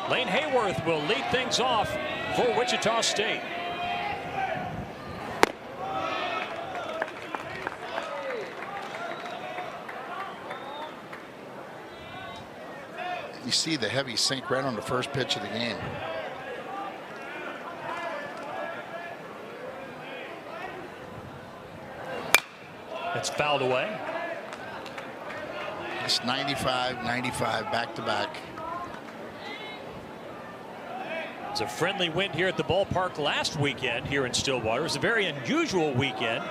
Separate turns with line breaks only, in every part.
Lane Hayworth will lead things off for Wichita State.
You see the heavy sink right on the first pitch of the game.
It's fouled away.
It's 95-95 back-to-back.
It's a friendly win here at the ballpark last weekend here in Stillwater. It was a very unusual weekend.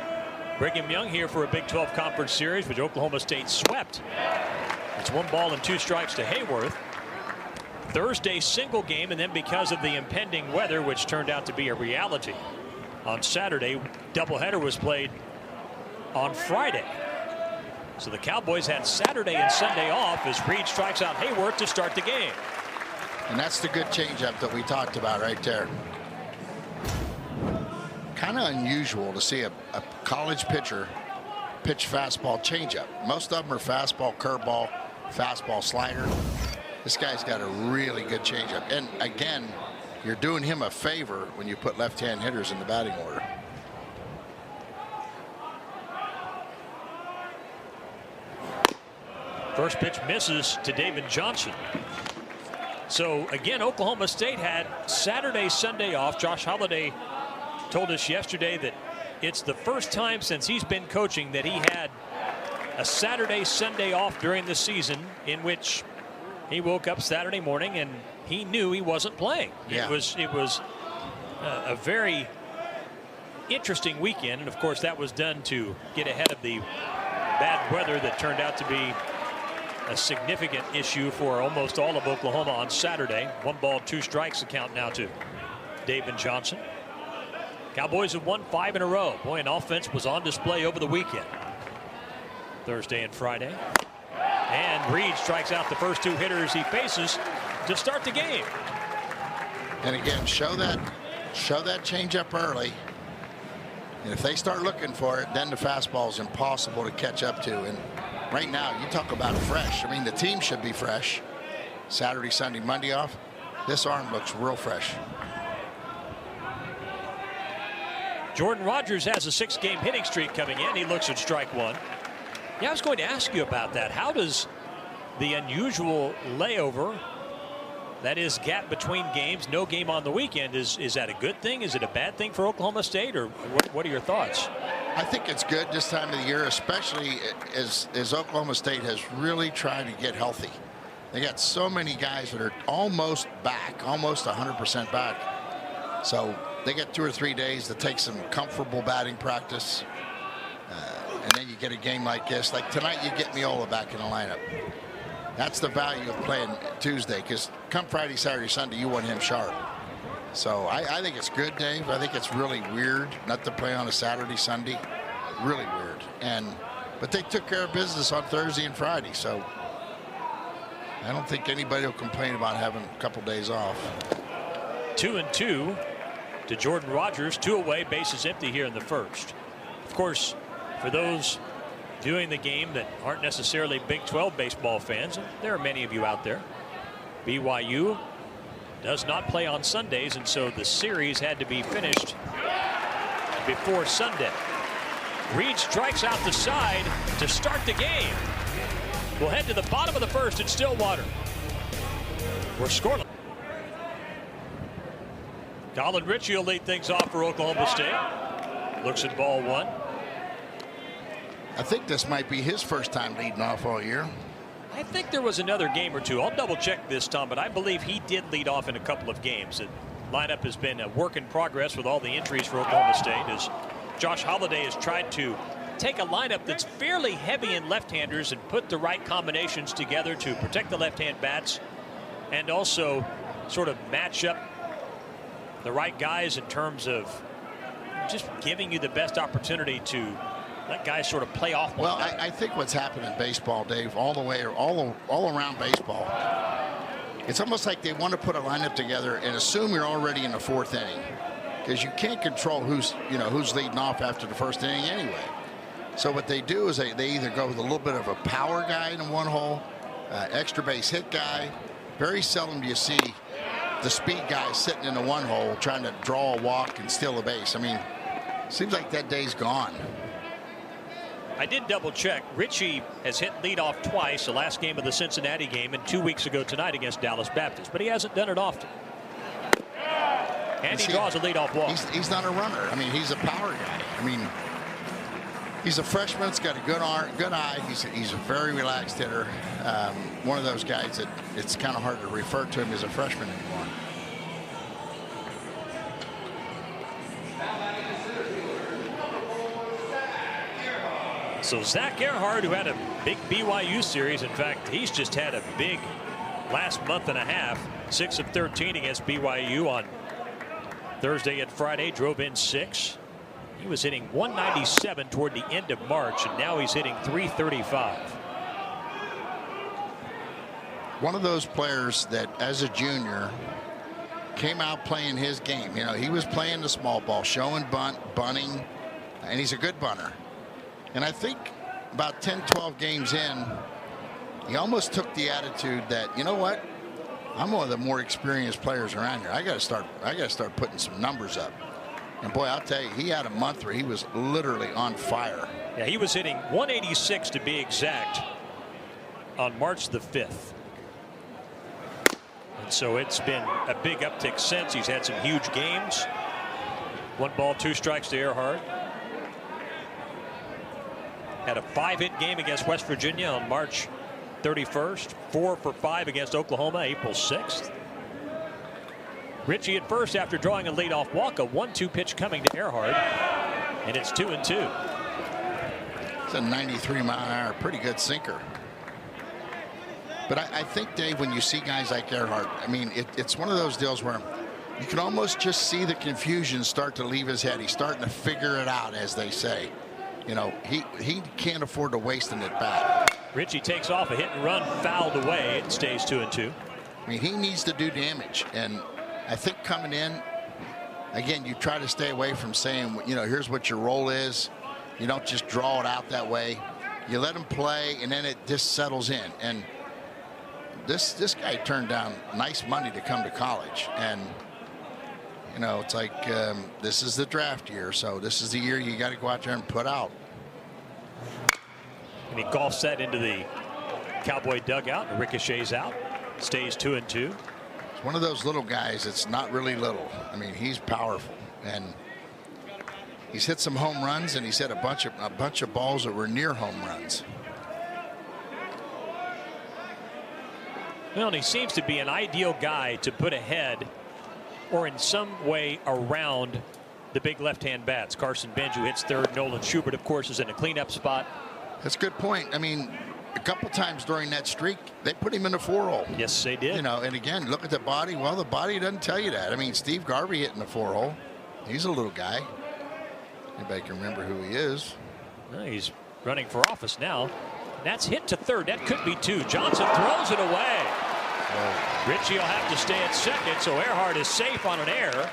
Brigham Young here for a Big 12 Conference Series, which Oklahoma State swept. It's 1 ball and 2 strikes to Hayworth. Thursday single game, and then because of the impending weather, which turned out to be a reality on Saturday, doubleheader was played on Friday. So the Cowboys had Saturday and Sunday off as Reed strikes out Hayworth to start the game.
And that's the good changeup that we talked about right there. Kind of unusual to see a college pitcher pitch fastball changeup. Most of them are fastball, curveball, fastball, slider. This guy's got a really good changeup. And again, you're doing him a favor when you put left-hand hitters in the batting order.
First pitch misses to David Johnson. So again, Oklahoma State had Saturday, Sunday off. Josh Holliday told us yesterday that it's the first time since he's been coaching that he had a Saturday, Sunday off during the season in which he woke up Saturday morning and he knew he wasn't playing.
Yeah.
It was a very interesting weekend, and of course that was done to get ahead of the bad weather that turned out to be a significant issue for almost all of Oklahoma on Saturday. 1 ball, 2 strikes account now to David Johnson. Cowboys have won 5 in a row. Boy, an offense was on display over the weekend. Thursday and Friday. And Reed strikes out the first 2 hitters he faces to start the game.
And again, show that changeup early. And if they start looking for it, then the fastball is impossible to catch up to. And right now, you talk about fresh. I mean, the team should be fresh. Saturday, Sunday, Monday off. This arm looks real fresh.
Jordan Rogers has a 6-game hitting streak coming in. He looks at strike 1. Yeah, I was going to ask you about that. How does the unusual layover, that is gap between games, no game on the weekend, is that a good thing? Is it a bad thing for Oklahoma State, or what are your thoughts?
I think it's good this time of the year, especially as Oklahoma State has really tried to get healthy. They got so many guys that are almost back, almost 100% back. So they get 2 or 3 days to take some comfortable batting practice. And then you get a game like this. Like tonight, you get Miola back in the lineup. That's the value of playing Tuesday, because come Friday, Saturday, Sunday, you want him sharp. So I think it's good, Dave. I think it's really weird not to play on a Saturday, Sunday. Really weird. But they took care of business on Thursday and Friday. So I don't think anybody will complain about having a couple days off.
2-2 to Jordan Rogers. 2 away, bases empty here in the first. Of course, for those viewing the game that aren't necessarily Big 12 baseball fans, and there are many of you out there, BYU does not play on Sundays, and so the series had to be finished before Sunday. Reed strikes out the side to start the game. We'll head to the bottom of the first in Stillwater. We're scoreless. Colin Ritchie will lead things off for Oklahoma State. Looks at ball 1.
I think this might be his first time leading off all year.
I think there was another game or two. I'll double check this, Tom, but I believe he did lead off in a couple of games. The lineup has been a work in progress with all the injuries for Oklahoma State, as Josh Holliday has tried to take a lineup that's fairly heavy in left-handers and put the right combinations together to protect the left-hand bats and also sort of match up the right guys in terms of just giving you the best opportunity to let guys sort of play off.
Well, I think what's happened in baseball, Dave, all the way or all around baseball, it's almost like they want to put a lineup together and assume you're already in the 4th inning, because you can't control who's leading off after the first inning anyway. So what they do is they either go with a little bit of a power guy in one hole, extra base hit guy. Very seldom do you see the speed guy sitting in the one hole trying to draw a walk and steal a base. I mean, seems like that day's gone.
I did double check. Richie has hit leadoff twice, the last game of the Cincinnati game and 2 weeks ago tonight against Dallas Baptist, but he hasn't done it often. And he draws a leadoff walk.
He's not a runner. I mean, he's a power guy. I mean, he's a freshman. He's got a good arm, good eye. He's a very relaxed hitter. One of those guys that it's kind of hard to refer to him as a freshman anymore.
So Zach Earhart, who had a big BYU series, in fact, he's just had a big last month and a half. 6 of 13 against BYU on Thursday and Friday. Drove in 6. He was hitting 197 toward the end of March, and now he's hitting 335.
One of those players that, as a junior, came out playing his game. You know, he was playing the small ball, showing bunting, and he's a good bunter. And I think about 10, 12 games in, he almost took the attitude that, you know what, I'm one of the more experienced players around here. I got to start putting some numbers up. And boy, I'll tell you, he had a month where he was literally on fire.
Yeah, he was hitting 186 to be exact on March the 5th. And so it's been a big uptick since. He's had some huge games. 1 ball, 2 strikes to Earhart. Had a 5-hit game against West Virginia on March 31st. 4 for 5 against Oklahoma April 6th. Richie at first after drawing a leadoff walk. A 1-2 pitch coming to Earhart. And it's 2-2.
It's a 93-mile-an-hour, pretty good sinker. But I think, Dave, when you see guys like Earhart, I mean, it's one of those deals where you can almost just see the confusion start to leave his head. He's starting to figure it out, as they say. You know, he can't afford to waste an at bat.
Richie takes off a hit and run, fouled away. It stays 2-2.
I mean, he needs to do damage, and I think coming in, again, you try to stay away from saying, you know, here's what your role is. You don't just draw it out that way. You let him play, and then it just settles in. And this guy turned down nice money to come to college, and you know, it's like this is the draft year, so this is the year you got to go out there and put out.
And he golfs that into the Cowboy dugout and ricochets out. Stays 2-2.
It's one of those little guys that's not really little. I mean, he's powerful, and he's hit some home runs, and he's hit a bunch of balls that were near home runs.
Well, and he seems to be an ideal guy to put ahead or in some way around the big left-hand bats. Carson Benj, who hits third. Nolan Schubert, of course, is in a cleanup spot.
That's a good point. I mean, a couple times during that streak, they put him in the 4-hole.
Yes, they did.
You know, and again, look at the body. Well, the body doesn't tell you that. I mean, Steve Garvey hitting the 4-hole. He's a little guy. Anybody can remember who he is.
Well, he's running for office now. That's hit to third. That could be 2. Johnson throws it away.
Oh.
Richie will have to stay at second, so Earhart is safe on an error.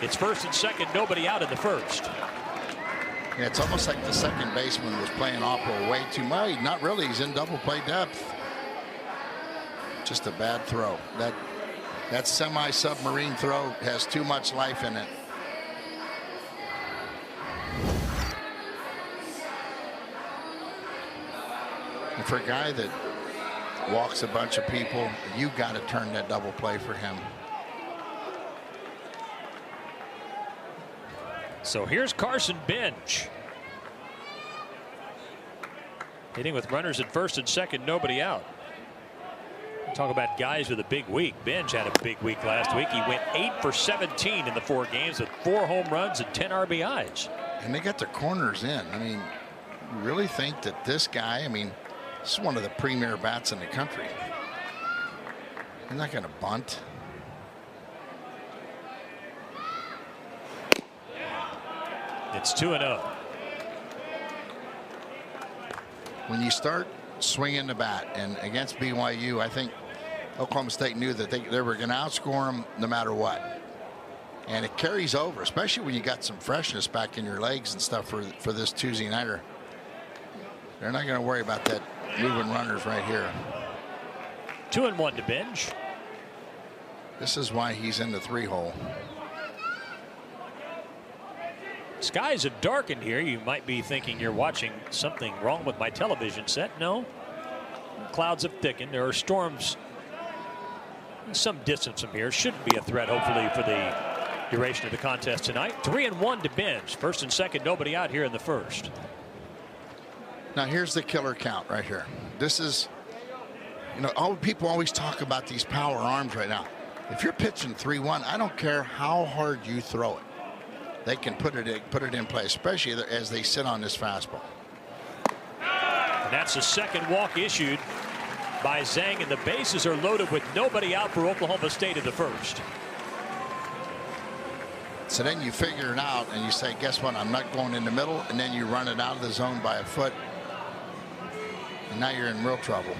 It's first and second, nobody out in the first.
Yeah, it's almost like the second baseman was playing off-roll way too much. Not really. He's in double play depth. Just a bad throw. That semi-submarine throw has too much life in it. And for a guy that walks a bunch of people, you got to turn that double play for him.
So here's Carson Benj. Hitting with runners at first and second, nobody out. Talk about guys with a big week. Benj had a big week last week. He went 8 for 17 in the 4 games with 4 home runs and 10 RBIs.
And they got their corners in. I mean, you really think that this guy, I mean, this is one of the premier bats in the country. He's not going to bunt.
It's 2-0.
When you start swinging the bat, and against BYU, I think Oklahoma State knew that they were going to outscore them no matter what. And it carries over, especially when you got some freshness back in your legs and stuff for this Tuesday nighter. They're not going to worry about that moving runners right here.
2-1 to Benj.
This is why he's in the 3-hole.
Skies have darkened here. You might be thinking you're watching something wrong with my television set. No. Clouds have thickened. There are storms some distance from here. Shouldn't be a threat, hopefully, for the duration of the contest tonight. 3-1 to Bench. First and second, nobody out here in the first.
Now here's the killer count right here. This is, you know, all people always talk about these power arms right now. If you're pitching 3-1, I don't care how hard you throw it. They can put it in play, especially as they sit on this fastball.
And that's the second walk issued by Zhang, and the bases are loaded with nobody out for Oklahoma State in the first.
So then you figure it out and you say, guess what, I'm not going in the middle, and then you run it out of the zone by a foot, and now you're in real trouble.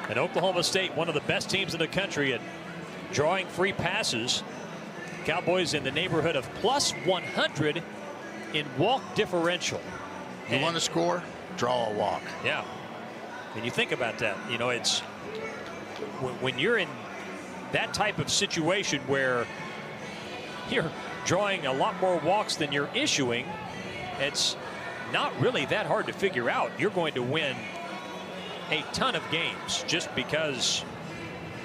And Oklahoma State, one of the best teams in the country at drawing free passes. Cowboys in the neighborhood of plus 100 in walk differential.
You want to score? Draw a walk.
Yeah. And you think about that. You know, it's when you're in that type of situation where you're drawing a lot more walks than you're issuing, it's not really that hard to figure out. You're going to win a ton of games just because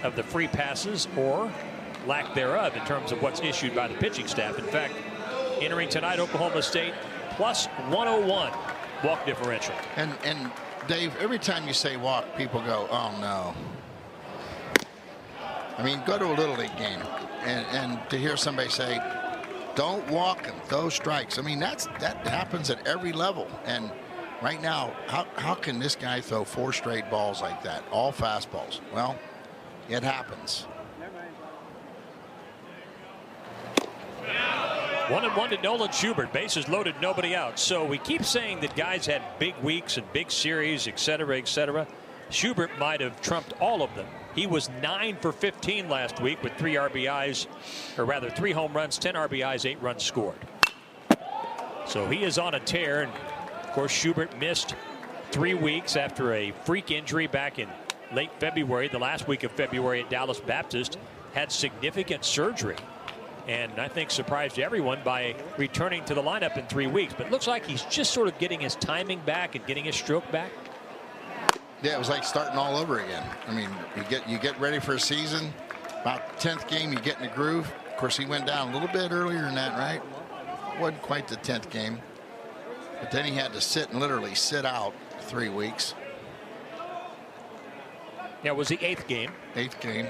of the free passes or lack thereof in terms of what's issued by the pitching staff. In fact, entering tonight, Oklahoma State plus 101 walk differential.
And Dave, every time you say walk, people go, oh no. I mean, go to a Little League game and to hear somebody say, don't walk and throw strikes. I mean, that happens at every level. And right now, how can this guy throw 4 straight balls like that, all fastballs? Well, it happens.
1-1 to Nolan Schubert. Bases loaded, nobody out. So we keep saying that guys had big weeks and big series, et cetera, et cetera. Schubert might have trumped all of them. He was 9 for 15 last week with 3 RBIs, or rather 3 home runs, 10 RBIs, 8 runs scored. So he is on a tear. And of course, Schubert missed 3 weeks after a freak injury back in late February, the last week of February at Dallas Baptist. Had significant surgery, and I think surprised everyone by returning to the lineup in 3 weeks. But it looks like he's just sort of getting his timing back and getting his stroke back.
Yeah, it was like starting all over again. I mean, you get ready for a season. About 10th game, you get in the groove. Of course, he went down a little bit earlier than that, right? Wasn't quite the 10th game. But then he had to sit and literally sit out 3 weeks.
Yeah, it was the 8th game.
8th game.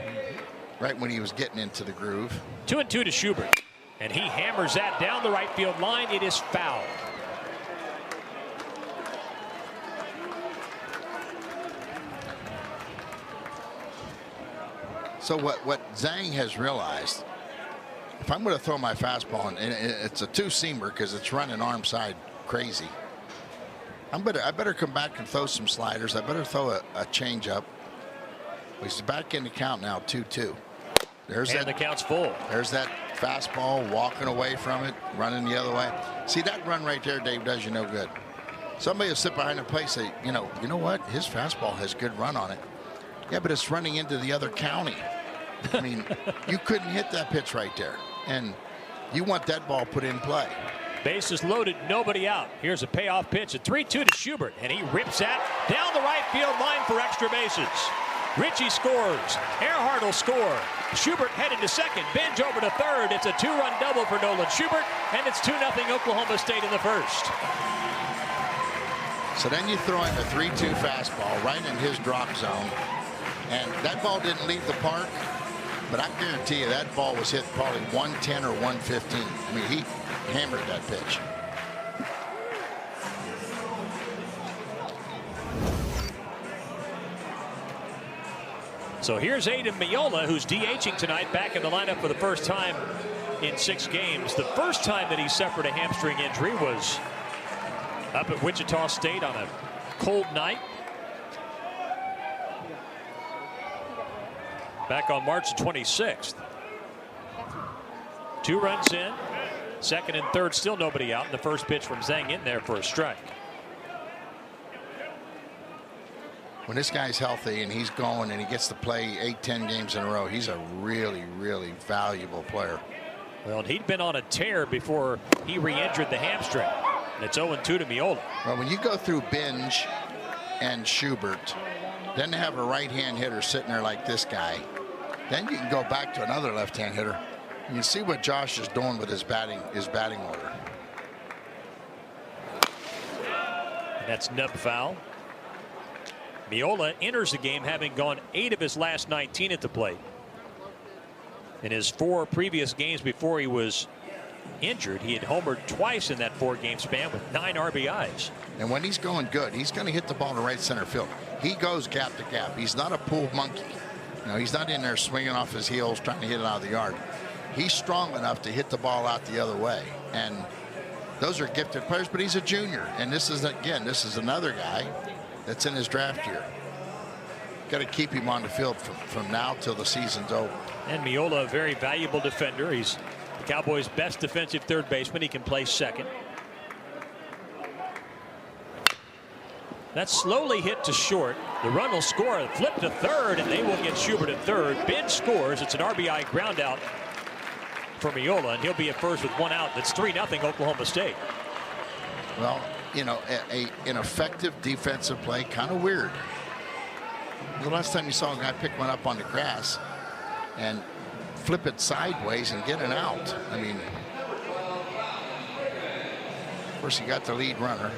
Right when he was getting into the groove.
2-2 to Schubert. And he hammers that down the right field line. It is foul.
So what Zhang has realized, if I'm going to throw my fastball, and it's a 2-seamer because it's running arm side crazy, I better come back and throw some sliders. I better throw a changeup. He's back in the count now, 2-2. There's
and the count's full.
There's that fastball, walking away from it, running the other way. See, that run right there, Dave, does you no good. Somebody will sit behind the plate and say, you know what? His fastball has good run on it. Yeah, but it's running into the other county. I mean, you couldn't hit that pitch right there. And you want that ball put in play.
Bases loaded, nobody out. Here's a payoff pitch, a 3-2 to Schubert, and he rips that down the right field line for extra bases. Ritchie scores. Earhart will score. Schubert headed to second. Benj over to third. It's a 2-run double for Nolan Schubert, and it's 2-0 Oklahoma State in the first.
So then you throw in a 3-2 fastball right in his drop zone, and that ball didn't leave the park, but I guarantee you that ball was hit probably 110 or 115. I mean, he hammered that pitch.
So here's Aiden Miola, who's DHing tonight, back in the lineup for the first time in 6 games. The first time that he suffered a hamstring injury was up at Wichita State on a cold night back on March 26th. 2 runs in, second and third, still nobody out, and the first pitch from Zhang in there for a strike.
when this guy's healthy and he's going and he gets to play 8-10 games in a row, he's a really, really valuable player.
Well, he'd been on a tear before he re-injured the hamstring. And it's 0-2 to Miola.
Well, when you go through Binge and Schubert, then to have a right-hand hitter sitting there like this guy, then you can go back to another left-hand hitter. You can see what Josh is doing with his batting order.
And that's nub foul. Miola enters the game having gone 8 of his last 19 at the plate. In his 4 previous games before he was injured, he had homered twice in that 4-game span with 9 RBIs.
And when he's going good, he's going to hit the ball to right center field. He goes gap to gap. He's not a pool monkey. You know, he's not in there swinging off his heels trying to hit it out of the yard. He's strong enough to hit the ball out the other way. And those are gifted players, but he's a junior. And this is another guy that's in his draft year. Got to keep him on the field from now till the season's over.
And Miola, a very valuable defender. He's the Cowboys' best defensive third baseman. He can play second. That's slowly hit to short. The run will score. Flip to third, and they will get Schubert at third. Ben scores. It's an RBI ground out for Miola, and he'll be at first with 1 out. That's 3-0 Oklahoma State.
Well, you know, an effective defensive play, kind of weird. The last time you saw a guy pick one up on the grass and flip it sideways and get an out. I mean, of course, he got the lead runner.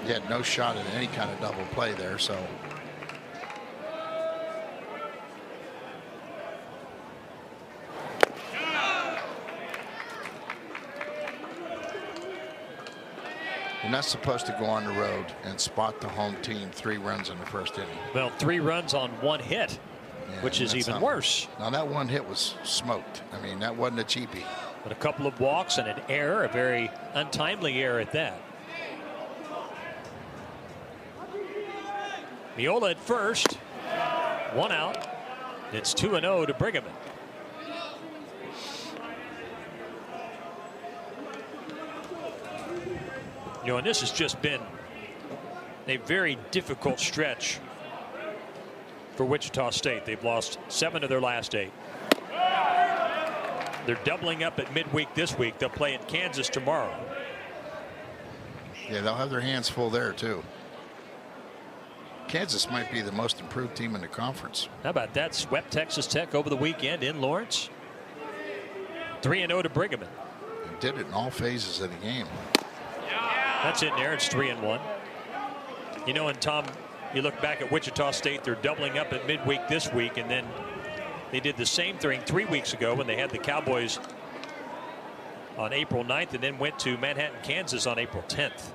He had no shot at any kind of double play there, so. You're not supposed to go on the road and spot the home team 3 runs in the first inning.
Well, 3 runs on 1 hit,
yeah,
which is even worse.
Now, that 1 hit was smoked. I mean, that wasn't a cheapie.
But a couple of walks and an error, a very untimely error at that. Miola at first, 1 out. It's 2-0 to Brigham. You know, and this has just been a very difficult stretch for Wichita State. They've lost 7 of their last 8. They're doubling up at midweek this week. They'll play in Kansas tomorrow.
Yeah, they'll have their hands full there, too. Kansas might be the most improved team in the conference.
How about that? Swept Texas Tech over the weekend in Lawrence. 3-0 to Brigham.
They did it in all phases of the game.
That's in there. It's 3-1. You know, and Tom, you look back at Wichita State, they're doubling up at midweek this week, and then they did the same thing 3 weeks ago when they had the Cowboys on April 9th and then went to Manhattan, Kansas on April 10th.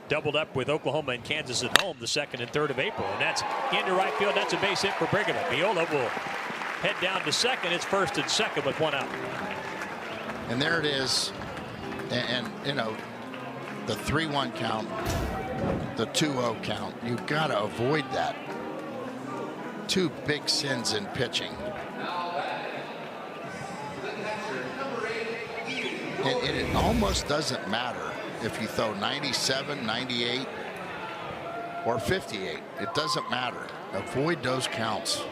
Doubled up with Oklahoma and Kansas at home the 2nd and 3rd of April. And that's into right field. That's a base hit for Brigham. Miola will head down to second. It's first and second with 1 out.
And there it is. And you know, the 3-1 count, the 2-0 count, you've got to avoid that. 2 big sins in pitching. And it almost doesn't matter if you throw 97, 98, or 58. It doesn't matter. Avoid those counts.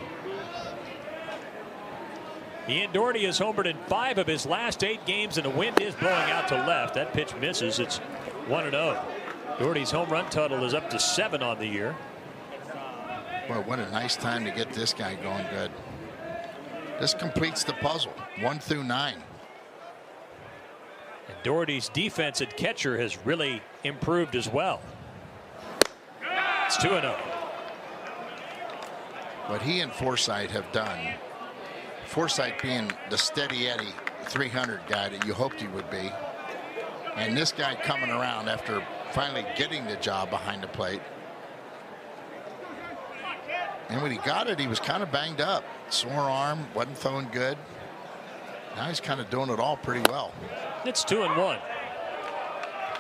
Ian Doherty has homered in 5 of his last 8 games, and the wind is blowing out to left. That pitch misses. It's 1-0. Doherty's home run total is up to 7 on the year.
Boy, what a nice time to get this guy going good. This completes the puzzle. 1 through 9.
And Doherty's defense at catcher has really improved as well. It's 2-0.
What he and Forsythe have done, Forsythe being the steady Eddie 300 guy that you hoped he would be, and this guy coming around after finally getting the job behind the plate. And when he got it, he was kind of banged up. Sore arm, wasn't throwing good. Now he's kind of doing it all pretty well.
It's 2-1.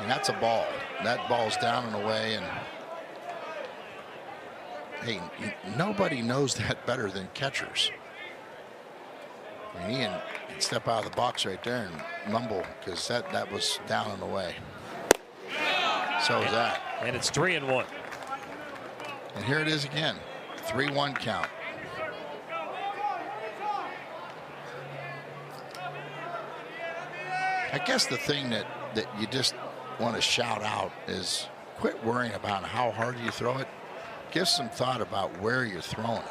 And that's a ball. That ball's down and away. And hey, nobody knows that better than catchers. I mean, Ian can step out of the box right there and mumble because that was down and away. So is that.
And it's 3-1.
And here it is again. 3-1 count. I guess the thing that you just want to shout out is quit worrying about how hard you throw it. Give some thought about where you're throwing it.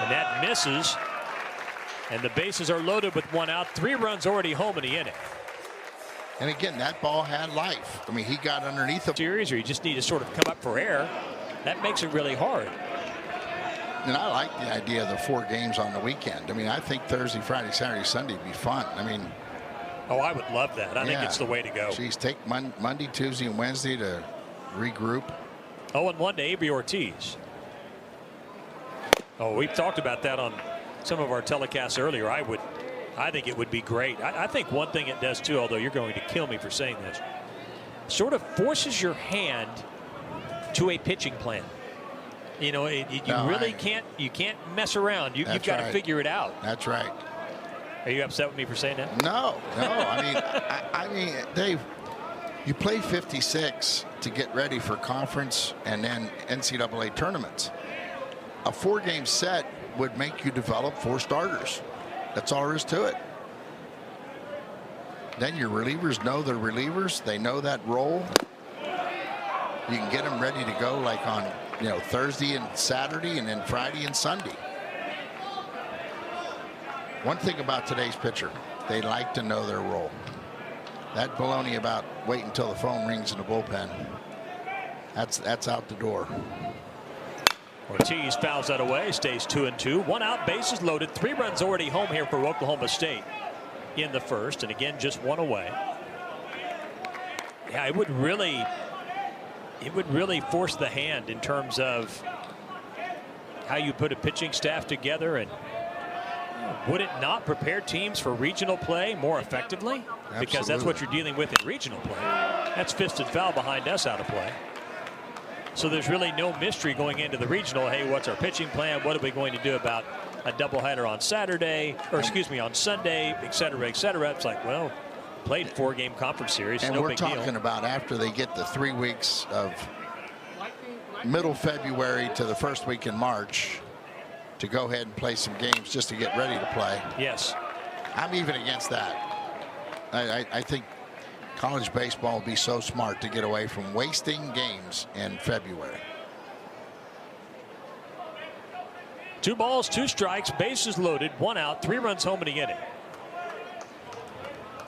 And that misses. And the bases are loaded with 1 out. 3 runs already home in the inning.
And again, that ball had life. I mean, he got underneath the
series, or you just need to sort of come up for air. That makes it really hard.
And I like the idea of the 4 games on the weekend. I mean, I think Thursday, Friday, Saturday, Sunday would be fun. I mean,
oh, I would love that. I think it's the way to go.
Geez, take Monday, Tuesday, and Wednesday to regroup.
0-1 to Avery Ortiz. Oh, we've talked about that on some of our telecasts earlier. I think it would be great. I think one thing it does too, although you're going to kill me for saying this, sort of forces your hand to a pitching plan. You know, you can't mess around. You've got to figure it out.
That's right.
Are you upset with me for saying that?
No. I mean, Dave, you play 56 to get ready for conference and then NCAA tournaments. A 4-game set would make you develop 4 starters. That's all there is to it. Then your relievers know they're relievers. They know that role. You can get them ready to go like on, Thursday and Saturday, and then Friday and Sunday. One thing about today's pitcher, they like to know their role. That baloney about wait until the phone rings in the bullpen, that's out the door.
Ortiz fouls that away, stays 2-2. 1 out, bases loaded. 3 runs already home here for Oklahoma State in the first, and again just 1 away. Yeah, it would really force the hand in terms of how you put a pitching staff together, and would it not prepare teams for regional play more effectively?
Absolutely.
Because that's what you're dealing with in regional play. That's fisted foul behind us out of play. So there's really no mystery going into the regional. Hey, what's our pitching plan? What are we going to do about a doubleheader on Saturday, or excuse me, on Sunday, et cetera, et cetera? It's like, well, played 4-game conference series.
And
no
we're
big
talking
deal.
about after they get the 3 weeks of middle February to the first week in March to go ahead and play some games just to get ready to play.
Yes.
I'm even against that. I think college baseball will be so smart to get away from wasting games in February.
2 balls, 2 strikes, bases loaded, 1 out, 3 runs home in the inning.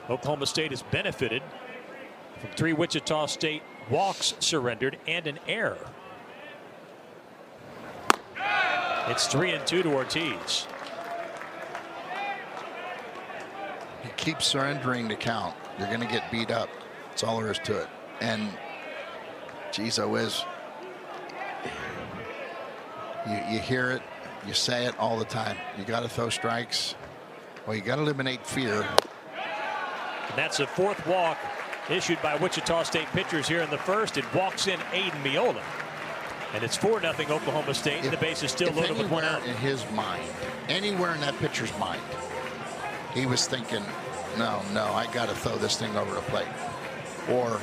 Oklahoma State has benefited from 3 Wichita State walks surrendered and an error. It's 3-2 to Ortiz.
You keep surrendering the count, you're going to get beat up. That's all there is to it. And geez, you hear it, you say it all the time. You got to throw strikes. Well, you got to eliminate fear.
And that's a 4th walk issued by Wichita State pitchers here in the first. It walks in Aiden Miola. And it's 4-0 Oklahoma State, and the base is still loaded with 1 out.
In his mind, anywhere in that pitcher's mind, he was thinking, no, I got to throw this thing over the plate. Or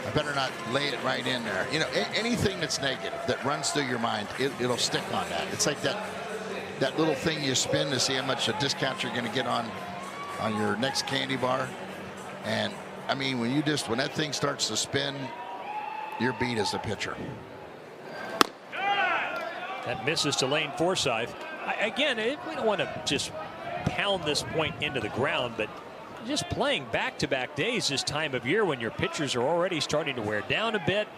I better not lay it right in there. Anything that's negative that runs through your mind, it'll stick on that. It's like that little thing you spin to see how much a discount you're going to get on your next candy bar. And I mean, when that thing starts to spin, you're beat as a pitcher.
That misses to Lane Forsythe. Again, we don't want to just pound this point into the ground, but just playing back-to-back days this time of year when your pitchers are already starting to wear down a bit,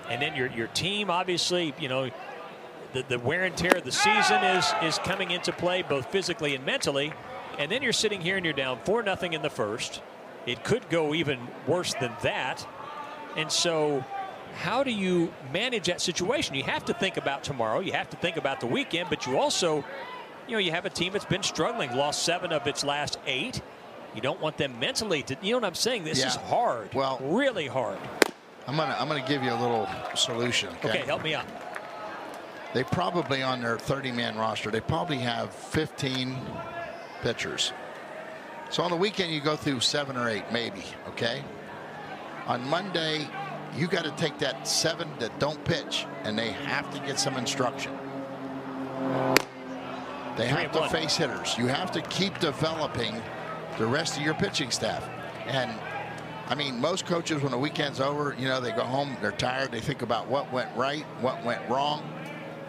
and then your team, obviously, the wear and tear of the season is coming into play both physically and mentally, and then you're sitting here and you're down 4-0 in the first. It could go even worse than that, and so how do you manage that situation? You have to think about tomorrow. You have to think about the weekend, but you also, you have a team that's been struggling, lost 7 of its last 8. You don't want them mentally to, you know what I'm saying? This is hard.
Well,
really hard.
I'm gonna give you a little solution.
Okay, help me out.
They probably, on their 30-man roster, they probably have 15 pitchers. So on the weekend, you go through 7 or 8, maybe. Okay. On Monday, you got to take that 7 that don't pitch, and they have to get some instruction. They have to face hitters. You have to keep developing the rest of your pitching staff. And I mean, most coaches, when the weekend's over, you know, they go home, they're tired, they think about what went right, what went wrong,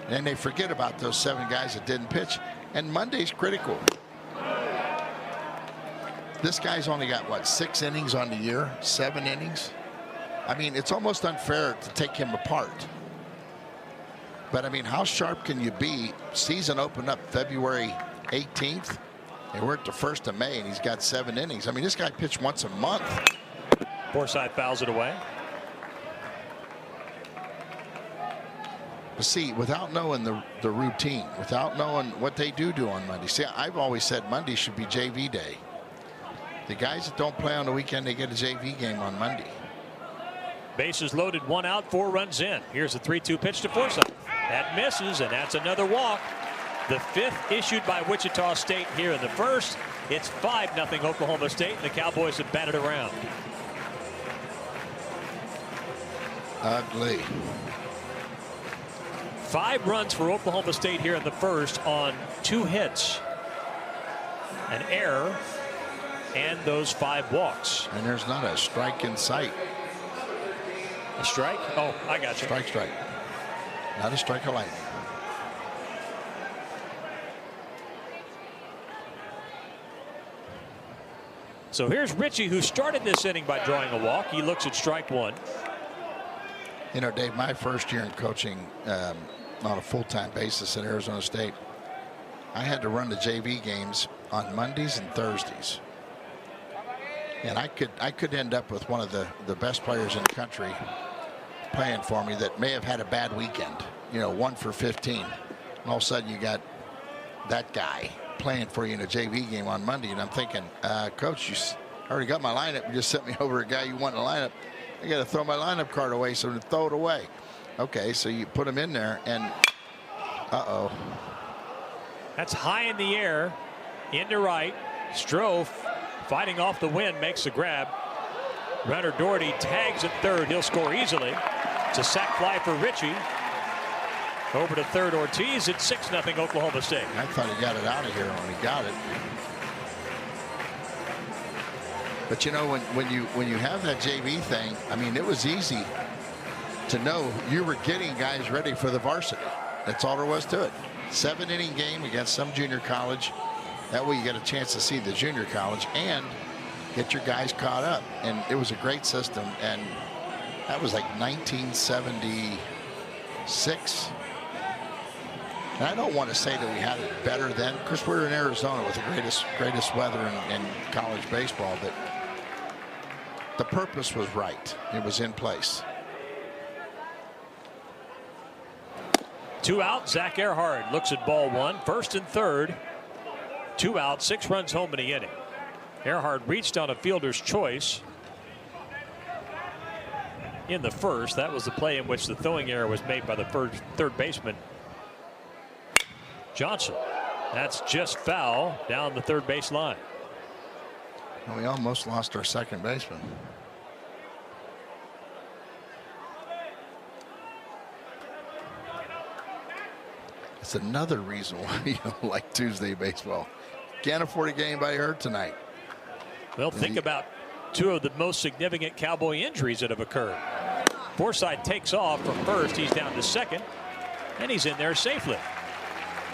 and then they forget about those 7 guys that didn't pitch. And Monday's critical. This guy's only got, what, 6 innings on the year? 7 innings? I mean, it's almost unfair to take him apart. But, I mean, how sharp can you be? Season opened up February 18th, and we're at the 1st of May, and he's got 7 innings. I mean, this guy pitched once a month.
Forsythe fouls it away.
But see, without knowing the routine, without knowing what they do on Monday. See, I've always said Monday should be JV day. The guys that don't play on the weekend, they get a JV game on Monday.
Bases loaded, 1 out, 4 runs in. Here's a 3-2 pitch to Forsythe. That misses, and that's another walk. The 5th issued by Wichita State here in the 1st. It's 5-0 Oklahoma State, and the Cowboys have batted around.
Ugly.
5 runs for Oklahoma State here in the 1st on 2 hits, an error, and those 5 walks.
And there's not a strike in sight.
A strike? Oh, I got you.
Strike. Not a strike of lightning.
So here's Richie, who started this inning by drawing a walk. He looks at strike 1.
You know, Dave, my first year in coaching on a full-time basis at Arizona State, I had to run the JV games on Mondays and Thursdays. And I could end up with one of the best players in the country playing for me that may have had a bad weekend, you know, 1 for 15. And all of a sudden you got that guy playing for you in a JV game on Monday. And I'm thinking, Coach, you already got my lineup. You just sent me over a guy you want in the lineup. I got to throw my lineup card away, so to throw it away. Okay, so you put him in there, and uh-oh.
That's high in the air, into right. Stroh, fighting off the wind, makes the grab. Runner Doherty tags at third. He'll score easily. It's a sac fly for Richie. Over to third, Ortiz. It's 6-0 Oklahoma State.
I thought he got it out of here when he got it. But you know, when you have that JV thing, I mean, it was easy to know you were getting guys ready for the varsity. That's all there was to it. 7-inning game against some junior college. That way you get a chance to see the junior college and get your guys caught up. And it was a great system. And that was like 1976. And I don't want to say that we had it better then, because we're in Arizona with the greatest weather in college baseball. But the purpose was right. It was in place.
2 out. Zach Earhart looks at ball 1. 1st and 3rd. 2 out. 6 runs home in the inning. Earhart reached on a fielder's choice in the 1st. That was the play in which the throwing error was made by the third baseman Johnson. That's just foul down the third base line.
And we almost lost our second baseman. It's another reason why you don't like Tuesday baseball. Can't afford to get anybody hurt tonight.
Well, think about 2 of the most significant Cowboy injuries that have occurred. Forsythe takes off from first. He's down to second, and he's in there safely.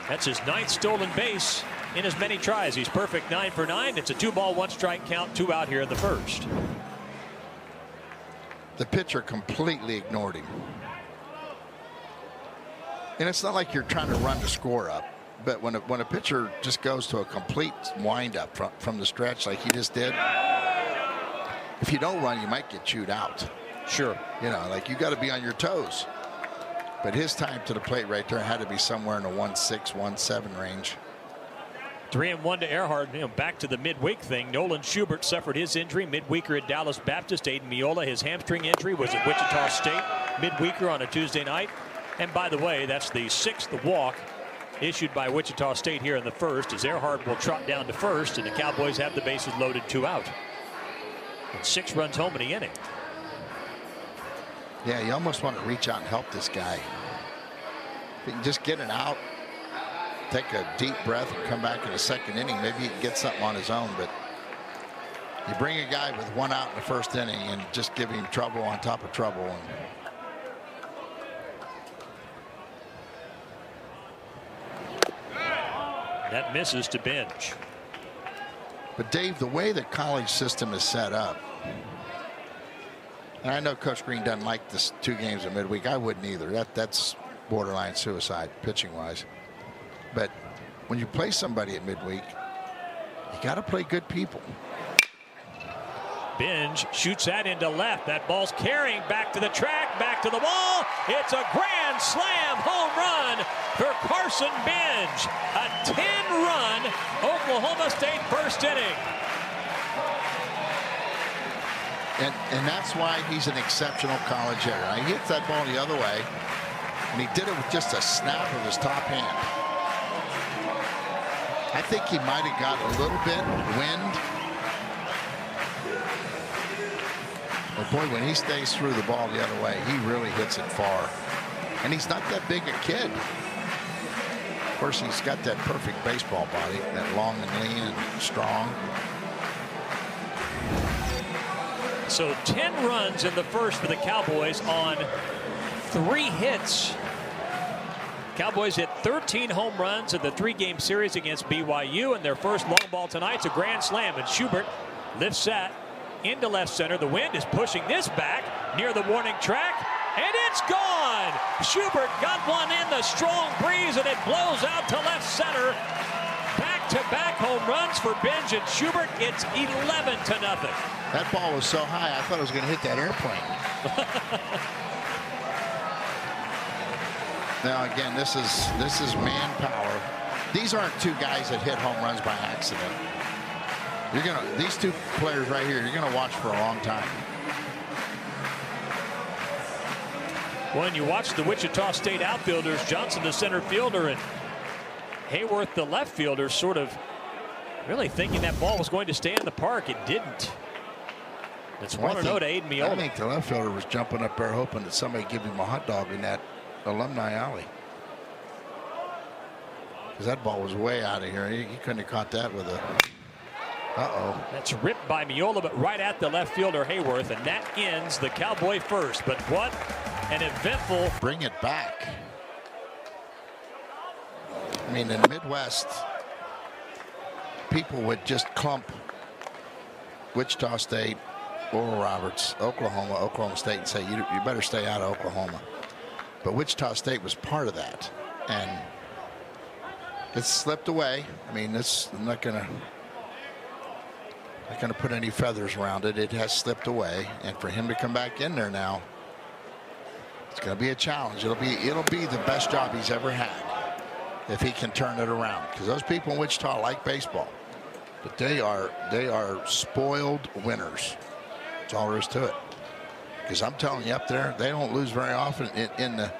That's his 9th stolen base in as many tries. He's perfect 9 for 9. It's a 2-ball, 1-strike count, 2 out here in the 1st.
The pitcher completely ignored him. And it's not like you're trying to run the score up, but when a pitcher just goes to a complete windup from the stretch like he just did, if you don't run, you might get chewed out.
Sure.
You know, like you got to be on your toes. But his time to the plate right there had to be somewhere in the 1.6, 1.7 range.
3-1 to Earhart. You know, back to the midweek thing. Nolan Schubert suffered his injury midweeker at Dallas Baptist. Aiden Miola, his hamstring injury was at Wichita State midweeker on a Tuesday night. And by the way, that's the 6th walk issued by Wichita State here in the 1st, as Earhart will trot down to first, and the Cowboys have the bases loaded, 2 out. And 6 runs home in the inning.
Yeah, you almost want to reach out and help this guy. If you can just get it out, take a deep breath, and come back in the second inning, maybe he can get something on his own. But you bring a guy with one out in the first inning and just give him trouble on top of trouble. And
that misses to Binge.
But Dave, the way the college system is set up, and I know Coach Green doesn't like this 2 games of midweek. I wouldn't either. That's borderline suicide pitching wise. But when you play somebody at midweek, you got to play good people.
Binge shoots that into left. That ball's carrying back to the track, back to the wall. It's a grand slam home run for Carson Binge. A 10-run Oklahoma State first inning.
And that's why he's an exceptional college hitter. He hits that ball the other way, and he did it with just a snap of his top hand. I think he might have got a little bit wind. But boy, when he stays through the ball the other way, he really hits it far. And he's not that big a kid. Of course, he's got that perfect baseball body, that long and lean and strong.
So 10 runs in the first for the Cowboys on 3 hits. Cowboys hit 13 home runs in the 3-game series against BYU, and their first long ball tonight's a grand slam, and Schubert lifts that into left center. The wind is pushing this back near the warning track, and it's gone. Schubert got one in the strong breeze, and it blows out to left center. Back-to-back home runs for Binge and Schubert. It's 11-0.
That ball was so high, I thought it was going to hit that airplane. Now again, this is manpower. These aren't 2 guys that hit home runs by accident. These 2 players right here, you're gonna watch for a long time.
When you watch the Wichita State outfielders, Johnson the center fielder and Hayworth the left fielder, sort of really thinking that ball was going to stay in the park. It didn't. It's 1-0 to Aiden Miola.
I think the left fielder was jumping up there hoping that somebody give him a hot dog in that alumni alley. Because that ball was way out of here. He couldn't have caught that with a... Uh-oh.
That's ripped by Miola, but right at the left fielder Hayworth, and that ends the Cowboy first. But what an eventful...
Bring it back. I mean, in the Midwest, people would just clump Wichita State, Oral Roberts, Oklahoma State, and say, you better stay out of Oklahoma. But Wichita State was part of that, and it's slipped away. I mean, I'm not going to put any feathers around it. It has slipped away, and for him to come back in there now, it's going to be a challenge. It'll be the best job he's ever had if he can turn it around. Because those people in Wichita like baseball, but they are spoiled winners. That's all there is to it. Because I'm telling you, up there, they don't lose very often in the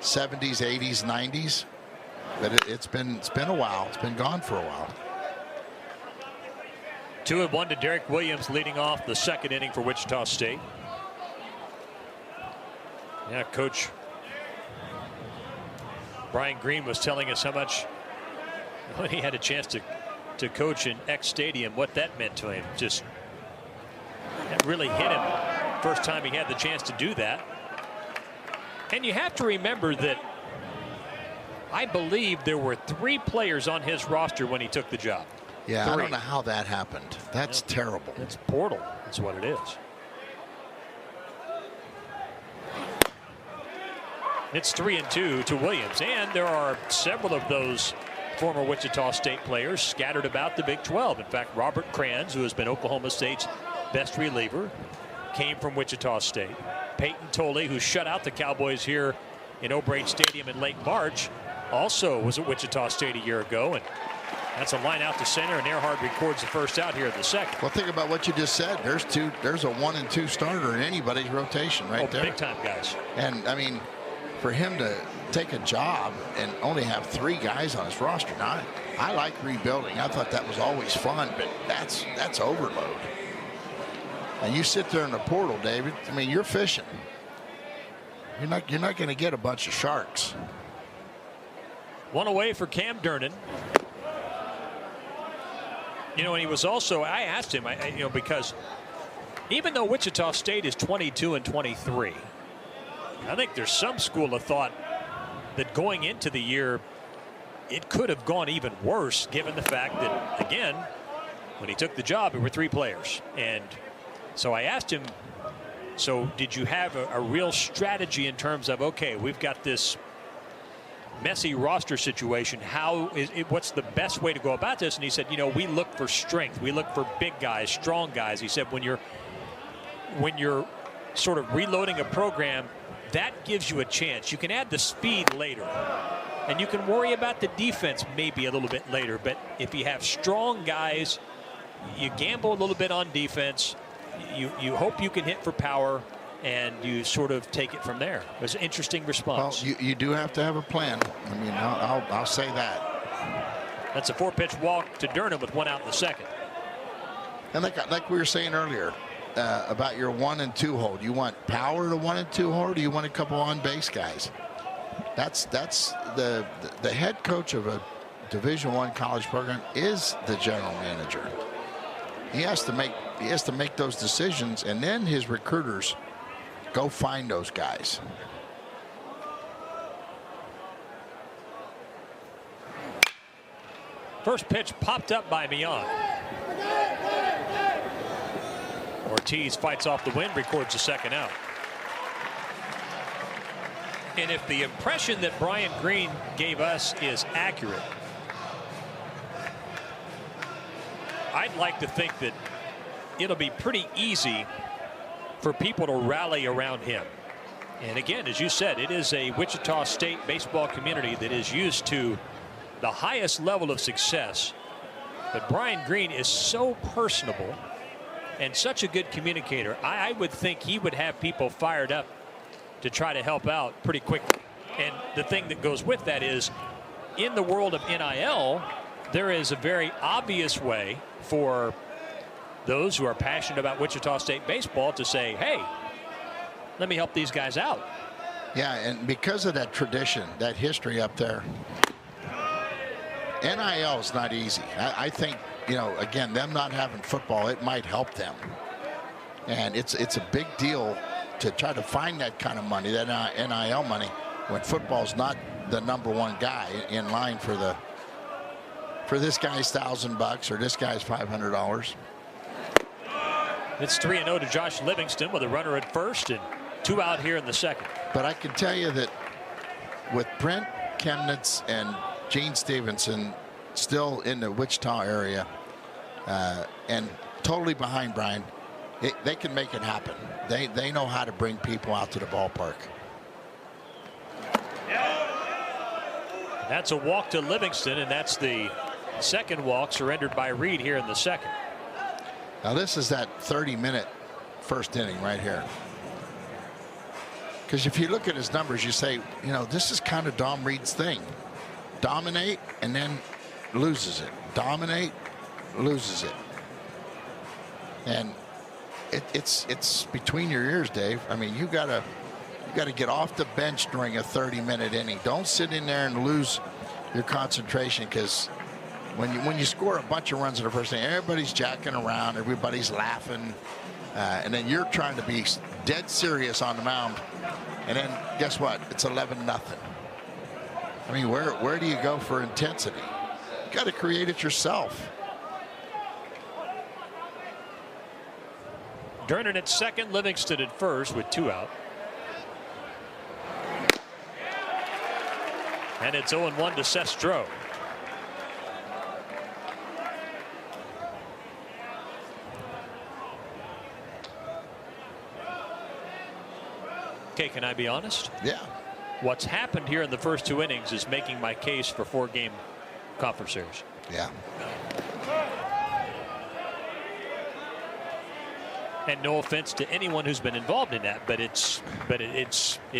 70s, 80s, 90s. But it's been a while. It's been gone for a while.
2-1 to Derek Williams, leading off the second inning for Wichita State. Yeah, Coach Brian Green was telling us how much when he had a chance to coach in X Stadium, what that meant to him. Just that really hit him first time he had the chance to do that. And you have to remember that I believe there were 3 players on his roster when he took the job.
Yeah,
3.
I don't know how that happened. That's terrible.
It's portal. That's what it is. It's 3-2 to Williams, and there are several of those former Wichita State players scattered about the Big 12. In fact, Robert Kranz, who has been Oklahoma State's best reliever, came from Wichita State. Peyton Tolley, who shut out the Cowboys here in O'Brien Stadium in late March, also was at Wichita State a year ago, and that's a line out to center, and Earhart records the first out here in the second.
Well, think about what you just said. There's a 1 and 2 starter in anybody's rotation right there.
Big time guys.
And I mean, for him to take a job and only have 3 guys on his roster. Now, I like rebuilding. I thought that was always fun, but that's overload. And you sit there in the portal, David. I mean, you're fishing. You're not going to get a bunch of sharks.
One away for Cam Durnan. You know, and he was also, I asked him, you know, because even though Wichita State is 22-23, I think there's some school of thought that going into the year, it could have gone even worse, given the fact that, again, when he took the job, there were 3 players. And so I asked him, so did you have a real strategy in terms of, okay, we've got this messy roster situation. What's the best way to go about this? And he said, you know, we look for strength. We look for big guys, strong guys. He said, when you're sort of reloading a program, that gives you a chance. You can add the speed later, and you can worry about the defense maybe a little bit later. But if you have strong guys, you gamble a little bit on defense. You hope you can hit for power, and you sort of take it from there. It was an interesting response.
Well, you do have to have a plan. I mean, I'll say that.
That's a 4-pitch walk to Durnan with 1 out in the second.
And like we were saying earlier about your 1 and 2 hold, you want power to 1 and 2 hold, or you want a couple on base guys? That's the head coach of a Division I college program is the general manager. He has to make those decisions, and then his recruiters go find those guys.
First pitch popped up by Mian. Ortiz fights off the wind, records the second out. And if the impression that Brian Green gave us is accurate, I'd like to think that it'll be pretty easy for people to rally around him. And again, as you said, it is a Wichita State baseball community that is used to the highest level of success. But Brian Green is so personable and such a good communicator. I would think he would have people fired up to try to help out pretty quickly. And the thing that goes with that is, in the world of NIL, there is a very obvious way for those who are passionate about Wichita State baseball to say, hey, let me help these guys out.
Yeah, and because of that tradition, that history up there, NIL is not easy. I think, you know, again, them not having football, it might help them. And it's a big deal to try to find that kind of money, that NIL money, when football's not the #1 guy in line for this guy's $1,000 or this guy's $500.
It's 3-0 to Josh Livingston with a runner at first and 2 out here in the second.
But I can tell you that with Brent Chemnitz and Gene Stevenson still in the Wichita area and totally behind Brian, they can make it happen. They know how to bring people out to the ballpark.
That's a walk to Livingston, and that's the second walk surrendered by Reed here in the second.
Now this is that 30-minute first inning right here. Because if you look at his numbers, you say, you know, this is kind of Dom Reed's thing. Dominate and then loses it. Dominate, loses it. And it's between your ears, Dave. I mean, you gotta get off the bench during a 30-minute inning. Don't sit in there and lose your concentration, because when you score a bunch of runs in the first inning, everybody's jacking around, everybody's laughing, and then you're trying to be dead serious on the mound, and then guess what? It's 11-0. I mean, where do you go for intensity? You got to create it yourself.
Durnan at second, Livingston at first with 2 out. And it's 0-1 to Sestro. Okay, can I be honest?
Yeah.
What's happened here in the first 2 innings is making my case for 4-game conference series.
Yeah.
And no offense to anyone who's been involved in that, but it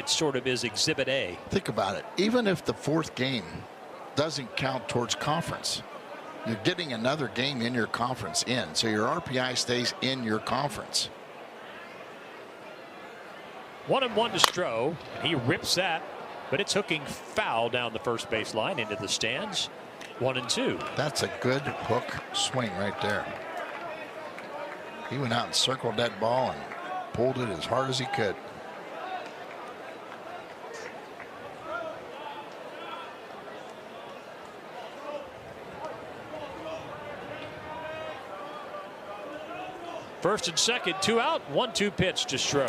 sort of is Exhibit A.
Think about it. Even if the 4th game doesn't count towards conference, you're getting another game in your conference in, so your RPI stays in your conference.
1-1 to Stroh. He rips that, but it's hooking foul down the first base line into the stands. 1-2.
That's a good hook swing right there. He went out and circled that ball and pulled it as hard as he could.
First and second, 2 out, 1-2 pitch to Stroh.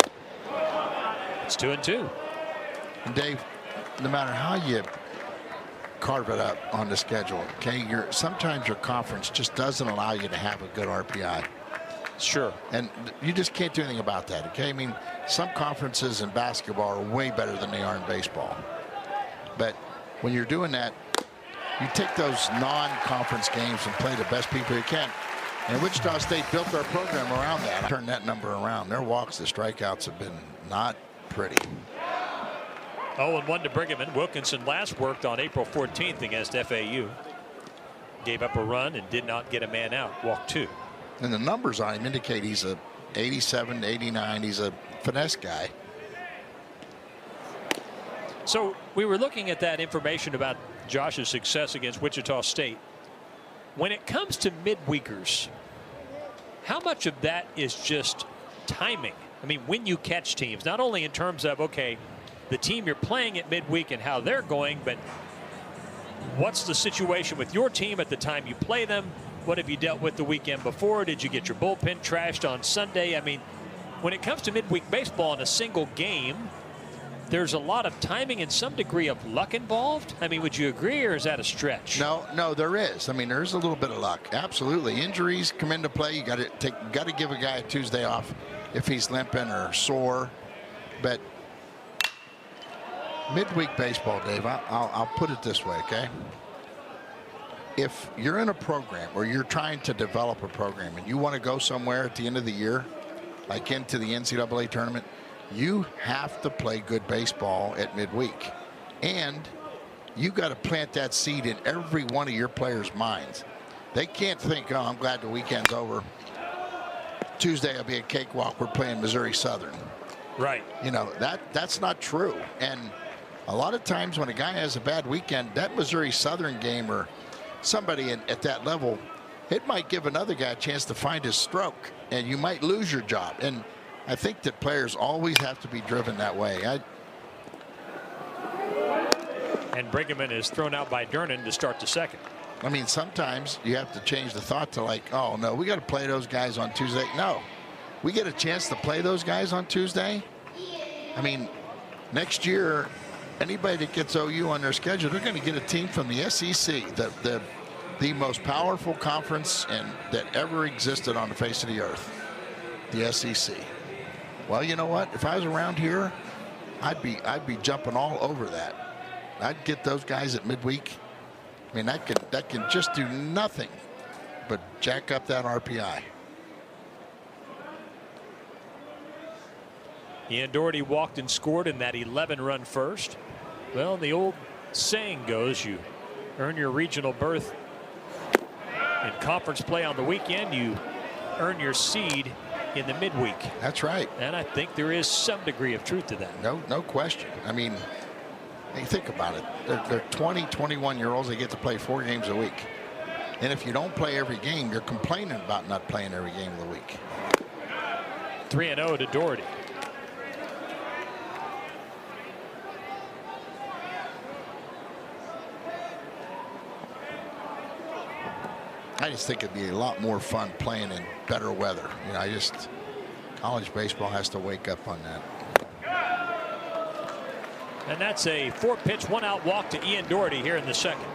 It's 2-2.
And Dave, no matter how you carve it up on the schedule, okay, sometimes your conference just doesn't allow you to have a good RPI.
Sure.
And you just can't do anything about that, okay? I mean, some conferences in basketball are way better than they are in baseball. But when you're doing that, you take those non-conference games and play the best people you can. And Wichita State built their program around that. Turn that number around. Their walks to strikeouts have been not pretty.
0-1 to Brigham. Wilkinson last worked on April 14th against FAU. Gave up a run and did not get a man out. Walked 2.
And the numbers on him indicate he's a 87, 89. He's a finesse guy.
So we were looking at that information about Josh's success against Wichita State. When it comes to midweekers, how much of that is just timing? I mean, when you catch teams, not only in terms of, okay, the team you're playing at midweek and how they're going, but what's the situation with your team at the time you play them? What have you dealt with the weekend before? Did you get your bullpen trashed on Sunday? I mean, when it comes to midweek baseball in a single game, there's a lot of timing and some degree of luck involved. I mean, would you agree, or is that a stretch?
No, there is. I mean, there's a little bit of luck. Absolutely. Injuries come into play. You got to give a guy a Tuesday off if he's limping or sore. But midweek baseball, Dave, I'll put it this way, okay? If you're in a program or you're trying to develop a program and you want to go somewhere at the end of the year, like into the NCAA tournament, you have to play good baseball at midweek. And you got to plant that seed in every one of your players' minds. They can't think, oh, I'm glad the weekend's over. Tuesday will be a cakewalk. We're playing Missouri Southern.
Right.
You know, that's not true. And a lot of times when a guy has a bad weekend, that Missouri Southern game or somebody at that level, it might give another guy a chance to find his stroke, and you might lose your job. And I think that players always have to be driven that way.
And Brigham is thrown out by Durnan to start the second.
I mean, sometimes you have to change the thought to like, oh, no, we got to play those guys on Tuesday. No, we get a chance to play those guys on Tuesday. I mean, next year, anybody that gets OU on their schedule, they're going to get a team from the SEC, the most powerful conference that ever existed on the face of the earth, the SEC. Well, you know what? If I was around here, I'd be jumping all over that. I'd get those guys at midweek. I mean, that can just do nothing but jack up that RPI.
Ian Doherty walked and scored in that 11-run first. Well, the old saying goes, you earn your regional berth in conference play on the weekend, you earn your seed in the midweek.
That's right.
And I think there is some degree of truth to that.
No question. I mean, hey, think about it. They're 20, 21-year-olds. They get to play 4 games a week. And if you don't play every game, you're complaining about not playing every game of the week.
3-0 to Doherty.
I just think it'd be a lot more fun playing in better weather. You know, college baseball has to wake up on that.
And that's a 4-pitch, 1-out walk to Ian Doherty here in the second.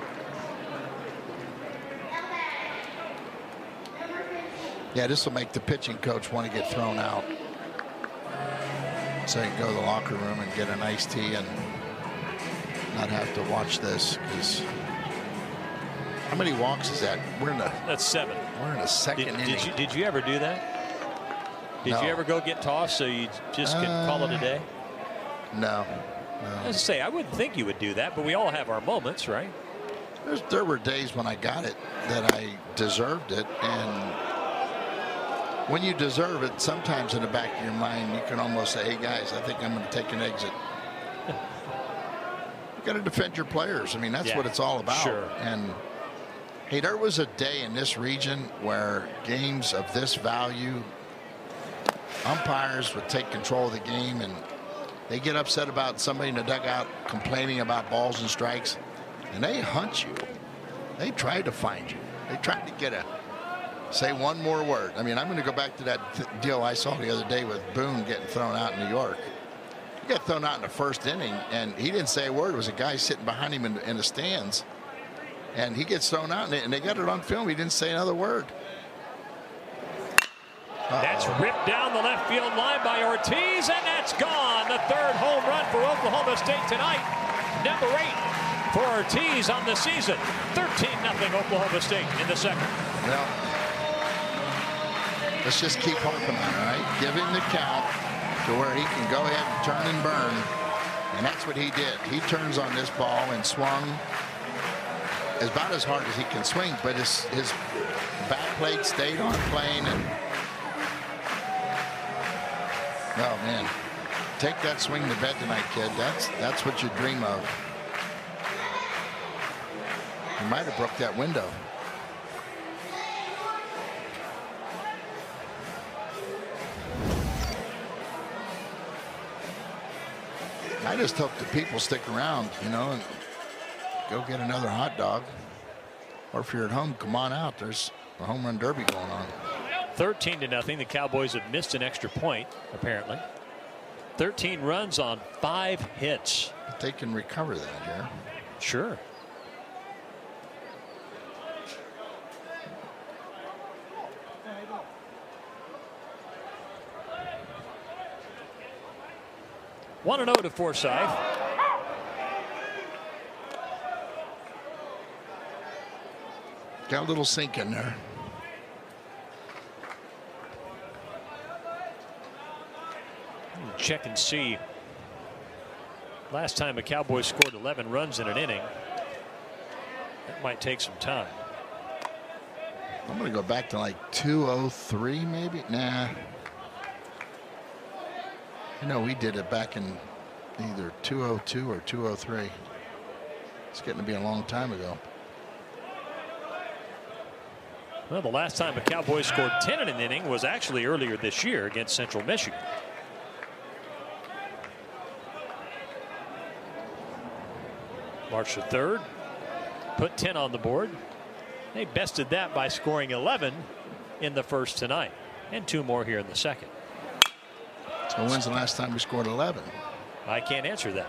Yeah, this will make the pitching coach want to get thrown out, so he can go to the locker room and get an iced tea and not have to watch this. Because how many walks is that?
That's 7.
We're in a second inning.
Did you ever do that? Did
No.
you ever go get tossed so you just can call it a day?
No.
As I say, I wouldn't think you would do that, but we all have our moments, right?
There were days when I got it that I deserved it, and when you deserve it, sometimes in the back of your mind, you can almost say, hey, guys, I think I'm going to take an exit. You got to defend your players. I mean, that's what it's all about.
Sure.
And, hey, there was a day in this region where games of this value, umpires would take control of the game, and they get upset about somebody in the dugout complaining about balls and strikes, and they hunt you. They try to find you. They try to get say one more word. I mean, I'm going to go back to that deal I saw the other day with Boone getting thrown out in New York. He got thrown out in the first inning, and he didn't say a word. It was a guy sitting behind him in the stands, and he gets thrown out, and they got it on film. He didn't say another word.
That's ripped down the left field line by Ortiz, and that's gone. The third home run for Oklahoma State tonight. Number 8 for Ortiz on the season. 13-0 Oklahoma State in the second.
Well, let's just keep hoping on it, right? Give him the count to where he can go ahead and turn and burn. And that's what he did. He turns on this ball and swung about as hard as he can swing, but his back plate stayed on plane. And oh man, take that swing to bed tonight, kid. That's what you dream of. You might have broke that window. I just hope the people stick around, you know, and go get another hot dog. Or if you're at home, come on out. There's a home run derby going on.
13-0. The Cowboys have missed an extra point, apparently. 13 runs on 5 hits.
But they can recover that here.
Sure. One and 0 to Forsythe.
Got a little sink in there.
Check and see. Last time a Cowboy scored 11 runs in an inning. That might take some time.
I'm going to go back to like 203 maybe. Nah. You know, we did it back in either 202 or 203. It's getting to be a long time ago.
Well, the last time a Cowboy scored 10 in an inning was actually earlier this year against Central Michigan. March the 3rd, put 10 on the board. They bested that by scoring 11 in the first tonight, and 2 more here in the second.
So when's the last time we scored 11?
I can't answer that.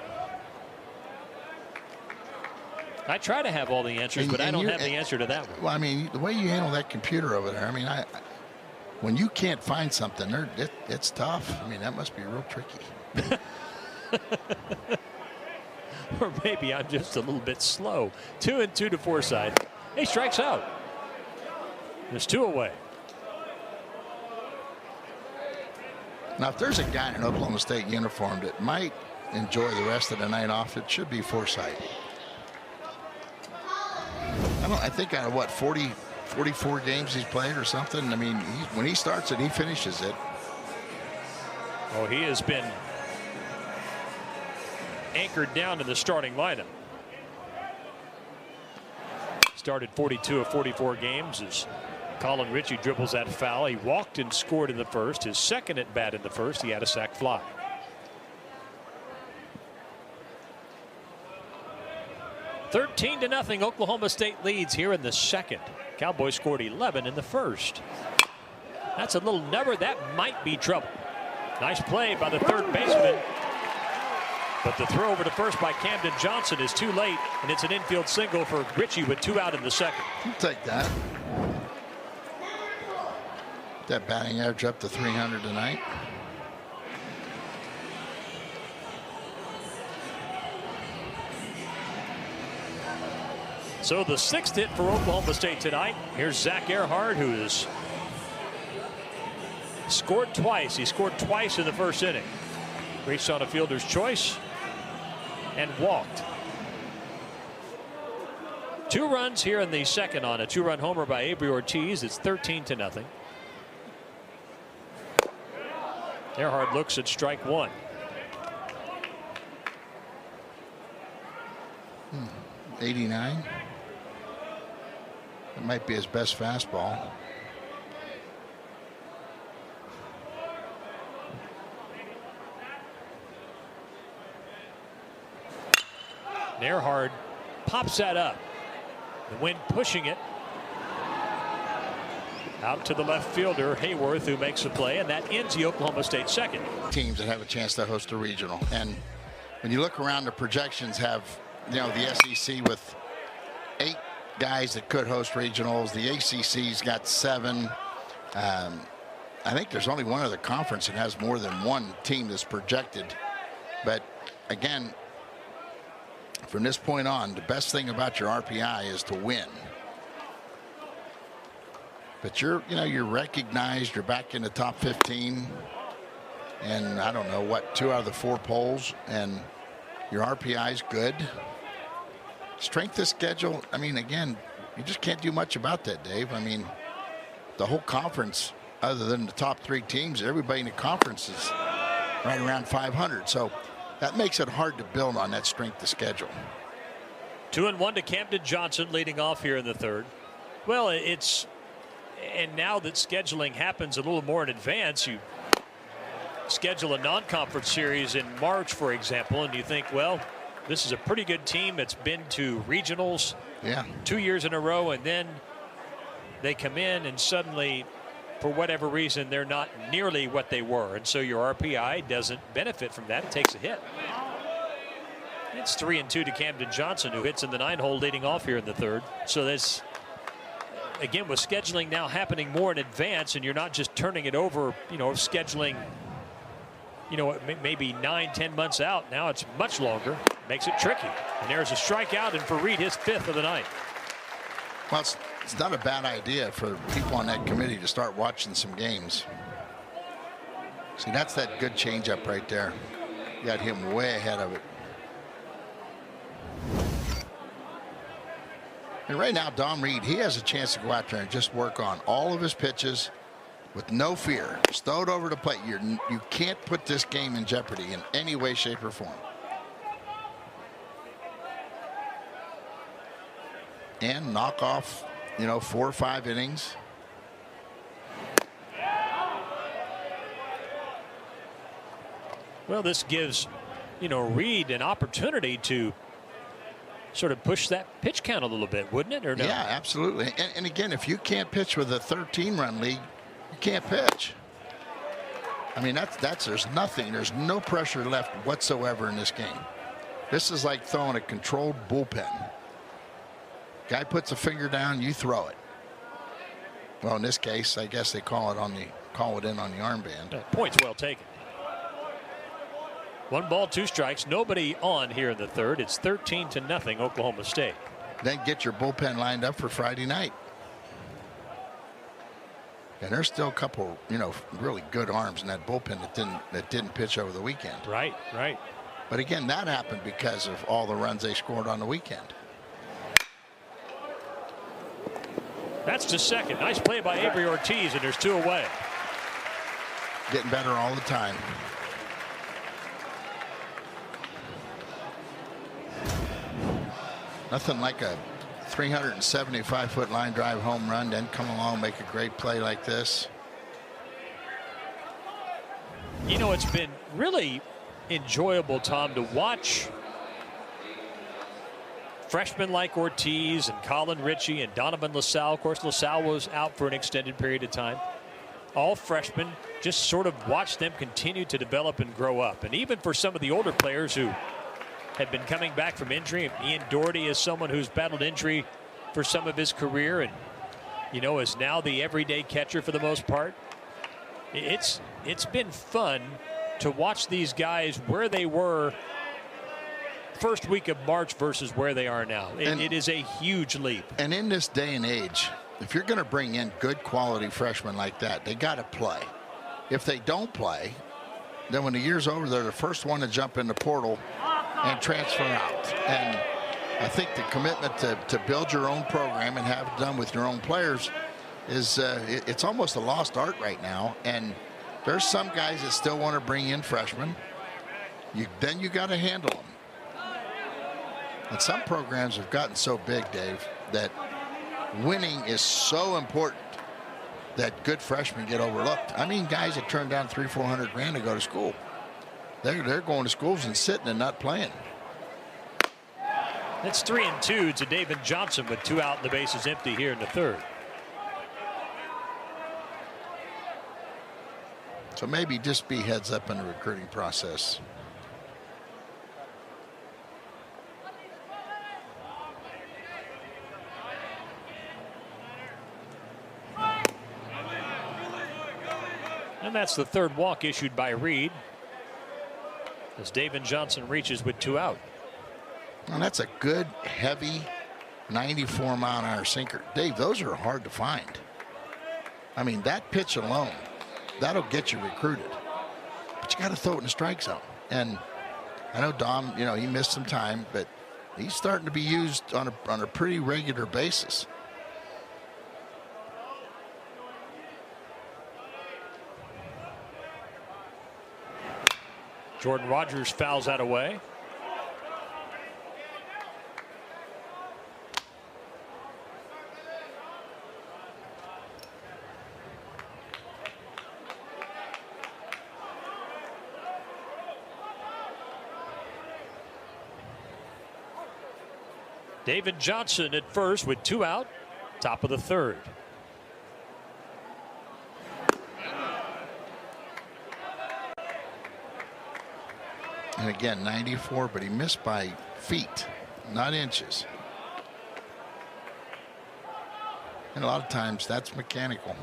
I try to have all the answers, but I don't have the answer to that one.
Well, I mean, the way you handle that computer over there, I mean, when you can't find something, it's tough. I mean, that must be real tricky.
Or maybe I'm just a little bit slow. 2-2 to Forsythe. He strikes out. There's 2 away.
Now, if there's a guy in an Oklahoma State uniform that might enjoy the rest of the night off, it should be Forsythe. I think out of what, 44 games he's played or something. I mean, when he starts it, he finishes it.
Oh, he has been anchored down in the starting lineup. Started 42 of 44 games as Colin Ritchie dribbles that foul. He walked and scored in the first. His second at bat in the first. He had a sac fly. $13-0 Oklahoma State leads here in the second. Cowboys scored 11 in the first. That's a little number that might be trouble. Nice play by the third baseman. But the throw over to first by Camden Johnson is too late, and it's an infield single for Ritchie with 2 out in the second.
I'll take that. That batting average up to 300 tonight.
So the 6th hit for Oklahoma State tonight. Here's Zach Earhart, who has scored twice. He scored twice in the first inning. Reached on a fielder's choice and walked. 2 runs here in the second on a 2-run homer by Avery Ortiz. It's 13-0. Earhart looks at strike one.
89. It might be his best fastball.
Earhart pops that up. The wind pushing it out to the left fielder Hayworth, who makes the play, and that ends the Oklahoma State second.
Teams that have a chance to host a regional, and when you look around, the projections have, you know, the SEC with 8 guys that could host regionals. The ACC's got 7. I think there's only one other conference that has more than one team that's projected. But again, from this point on, the best thing about your RPI is to win. But you're recognized. You're back in the top 15, and I don't know what, 2 out of the 4 polls, and your RPI is good. Strength of schedule, I mean, again, you just can't do much about that, Dave. I mean, the whole conference, other than the top 3 teams, everybody in the conference is right around 500. So that makes it hard to build on that strength of schedule.
2-1 to Camden Johnson leading off here in the third. Well, and now that scheduling happens a little more in advance, you schedule a non-conference series in March, for example, and you think, well, this is a pretty good team that's been to regionals 2 years in a row, and then they come in and suddenly, for whatever reason, they're not nearly what they were, and so your RPI doesn't benefit from that. It takes a hit. It's 3-2 to Camden Johnson, who hits in the 9-hole leading off here in the third. So this, again, with scheduling now happening more in advance, and you're not just turning it over, scheduling, maybe 9-10 months out. Now it's much longer. Makes it tricky. And there's a strikeout, and for Reed, his 5th of the night.
Well, it's not a bad idea for people on that committee to start watching some games. See, that's that good changeup right there. You got him way ahead of it. And right now, Dom Reed, he has a chance to go out there and just work on all of his pitches with no fear. Just throw it over the plate. You can't put this game in jeopardy in any way, shape, or form. And knock off, 4 or 5 innings.
Well, this gives, Reed an opportunity to sort of push that pitch count a little bit, wouldn't it, or no?
Yeah, absolutely. And again, if you can't pitch with a 13-run league, you can't pitch. I mean, there's no pressure left whatsoever in this game. This is like throwing a controlled bullpen. Guy puts a finger down, you throw it. Well, in this case, I guess they call it in on the armband.
Point's well taken. 1 ball, 2 strikes. Nobody on here in the third. It's 13-0 Oklahoma State.
Then get your bullpen lined up for Friday night. And there's still a couple, really good arms in that bullpen that didn't pitch over the weekend.
Right.
But again, that happened because of all the runs they scored on the weekend.
That's to second. Nice play by Avery Ortiz, and there's 2 away.
Getting better all the time. Nothing like a 375-foot line drive home run, then come along, make a great play like this.
It's been really enjoyable, Tom, to watch freshmen like Ortiz and Colin Ritchie and Donovan LaSalle. Of course, LaSalle was out for an extended period of time. All freshmen, just sort of watch them continue to develop and grow up. And even for some of the older players who had been coming back from injury, Ian Doherty is someone who's battled injury for some of his career and, is now the everyday catcher for the most part. It's been fun to watch these guys where they were first week of March versus where they are now. It is a huge leap.
And in this day and age, if you're going to bring in good quality freshmen like that, they got to play. If they don't play, then when the year's over, they're the first one to jump in the portal and transfer out. And I think the commitment to build your own program and have it done with your own players is it's almost a lost art right now. And There's some guys that still want to bring in freshmen. Then you got to handle them. And some programs have gotten so big, Dave, that winning is so important that good freshmen get overlooked. I mean, guys that turn down $300-400 grand to go to school. They're going to schools and sitting and not playing.
It's 3-2 to David Johnson with 2 out and the bases empty here in the third.
So maybe just be heads up in the recruiting process.
And that's the third walk issued by Reed as David Johnson reaches with 2 out.
And that's a good, heavy 94-mile-an-hour sinker. Dave, those are hard to find. I mean, that pitch alone, that'll get you recruited. But you got to throw it in the strike zone. And I know Dom, he missed some time, but he's starting to be used on a pretty regular basis.
Jordan Rogers fouls that away. David Johnson at first with 2 out, top of the third.
And again, 94, but he missed by feet, not inches. And a lot of times that's mechanical.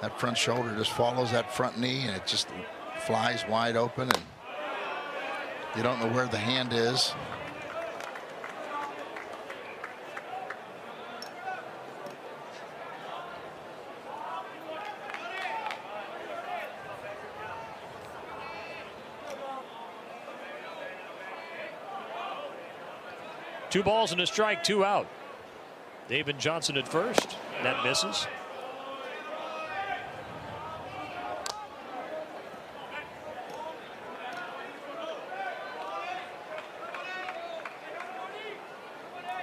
That front shoulder just follows that front knee and it just flies wide open and you don't know where the hand is.
Two balls and a strike, 2 out. David Johnson at first. That misses.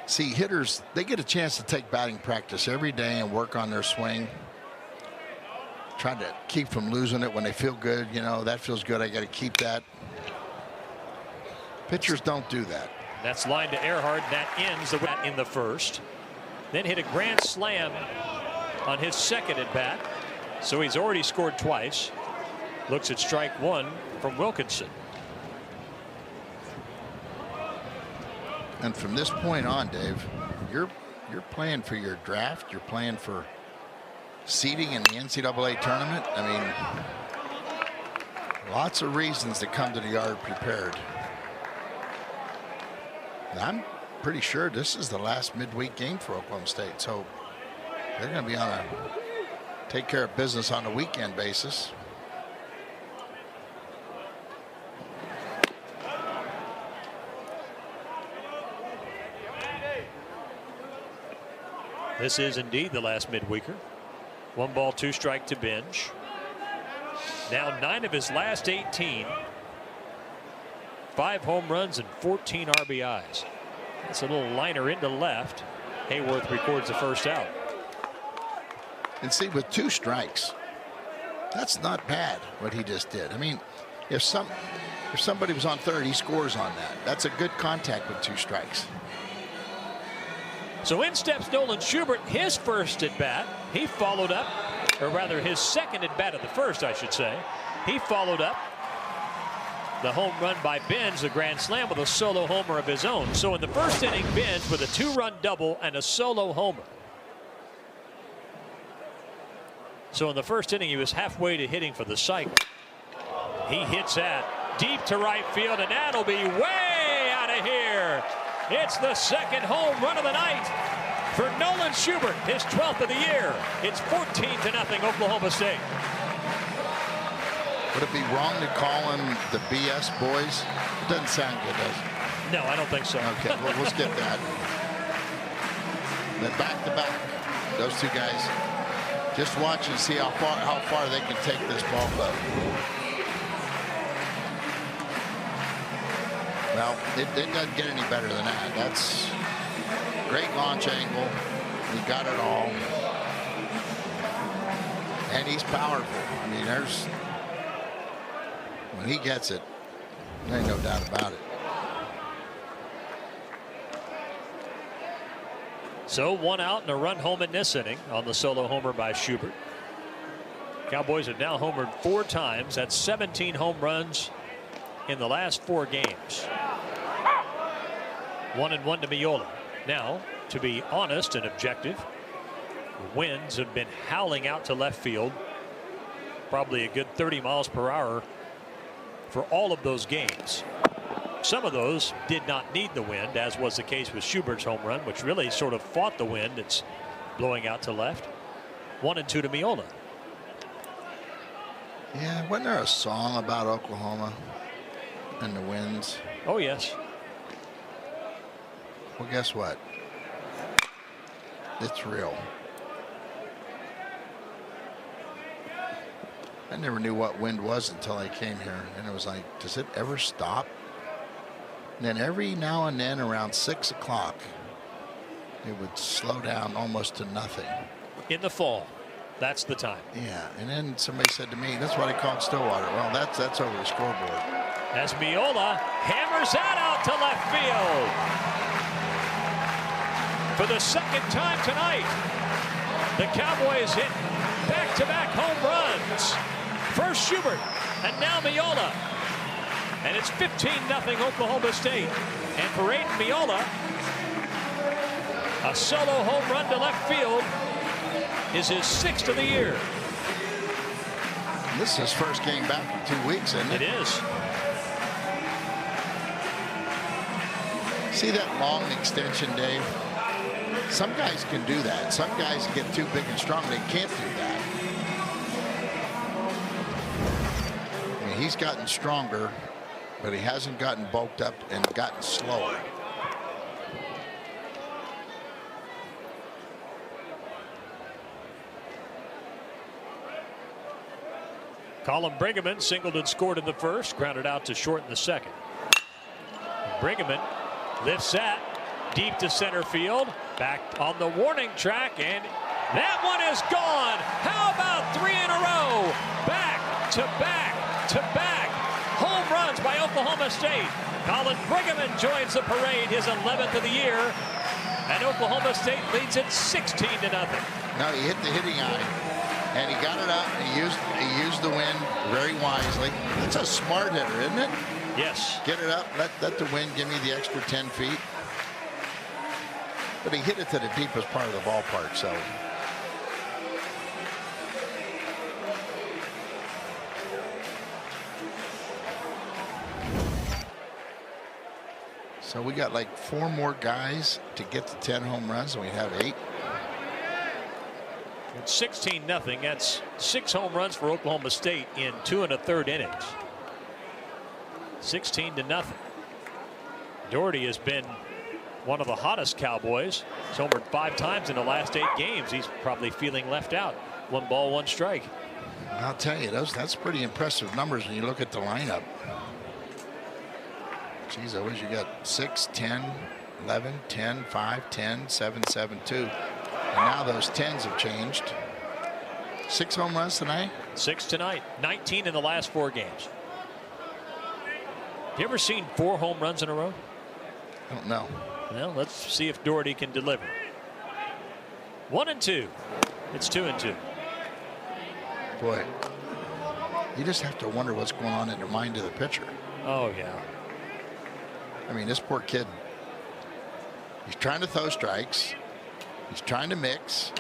See, hitters, they get a chance to take batting practice every day and work on their swing. Trying to keep from losing it when they feel good. That feels good. I got to keep that. Pitchers don't do that.
That's line to Earhart. That ends the bat in the first. Then hit a grand slam on his second at bat. So he's already scored twice. Looks at strike 1 from Wilkinson.
And from this point on, Dave, you're playing for your draft. You're playing for seeding in the NCAA tournament. I mean, lots of reasons to come to the yard prepared. I'm pretty sure this is the last midweek game for Oklahoma State, so they're going to be on a take care of business on a weekend basis.
This is indeed the last midweeker. 1 ball, 2 strike to Bench. Now 9 of his last 18. 5 home runs and 14 RBIs. That's a little liner into left. Hayworth records the first out.
And see, with 2 strikes, that's not bad what he just did. I mean, if somebody was on third, he scores on that. That's a good contact with 2 strikes.
So in steps Nolan Schubert, his first at bat. He followed up, or rather his second at bat of the first, I should say. He followed up the home run by Benz, the grand slam, with a solo homer of his own. So in the first inning, Benz with a 2-run double and a solo homer. So in the first inning, he was halfway to hitting for the cycle. He hits that deep to right field, and that'll be way out of here. It's the second home run of the night for Nolan Schubert, his 12th of the year. It's 14-0 Oklahoma State.
Would it be wrong to call them the BS boys? It doesn't sound good, does it?
No, I don't think so.
Okay, well, we'll skip that. Then back to back, those 2 guys Just watch and see how far they can take this ball club. Well, it doesn't get any better than that. That's great launch angle. He got it all. And he's powerful. I mean, when he gets it, there ain't no doubt about it.
So 1 out and a run home in this inning on the solo homer by Schubert. Cowboys have now homered 4 times. That's 17 home runs in the last 4 games. 1-1 to Miola. Now, to be honest and objective, the winds have been howling out to left field. Probably a good 30 miles per hour for all of those games. Some of those did not need the wind, as was the case with Schubert's home run, which really sort of fought the wind. It's blowing out to left. 1-2 to Miola.
Yeah, wasn't there a song about Oklahoma and the winds?
Oh, yes.
Well, guess what? It's real. I never knew what wind was until I came here, and it was like, does it ever stop? And then every now and then around 6 o'clock, it would slow down almost to nothing.
In the fall, that's the time.
Yeah, and then somebody said to me, that's why they call it Stillwater. Well, that's over the scoreboard.
As Miola hammers that out to left field. For the second time tonight, the Cowboys hit back-to-back home runs. First Schubert, and now Miola. And it's 15-0 Oklahoma State. And for Aiden Miola, a solo home run to left field is his 6th of the year.
This is his first game back in 2 weeks, isn't it?
It is.
See that long extension, Dave? Some guys can do that. Some guys get too big and strong. They can't do that. I mean, he's gotten stronger, but he hasn't gotten bulked up and gotten slower.
Colin Brigham singled and scored in the first, grounded out to short in the second. Brigham lifts that deep to center field, back on the warning track, and that one is gone. How about 3 in a row? Back to back to back home runs by Oklahoma State. Colin Brigham joins the parade, his 11th of the year, and Oklahoma State leads it 16-0.
No, he hit the hitting eye, and he got it up, and he used the wind very wisely. That's a smart hitter, isn't it?
Yes.
Get it up, let the wind give me the extra 10 feet. But he hit it to the deepest part of the ballpark, so. So we got like 4 more guys to get to 10 home runs, and we have 8.
It's 16-0. That's 6 home runs for Oklahoma State in 2 1/3 innings. 16-0. Doherty has been one of the hottest Cowboys. He's homered 5 times in the last 8 games. He's probably feeling left out. 1 ball, 1 strike.
I'll tell you, that's pretty impressive numbers when you look at the lineup. Geez, I wish you got 6, 10, 11, 10, 5, 10, 7, 7, 2. And now those 10s have changed. 6 home runs tonight?
6 tonight. 19 in the last 4 games. Have you ever seen 4 home runs in a row?
I don't know.
Well, let's see if Doherty can deliver. 1-2. It's 2-2.
Boy, you just have to wonder what's going on in the mind of the pitcher.
Oh, yeah.
I mean, this poor kid, he's trying to throw strikes. He's trying to mix.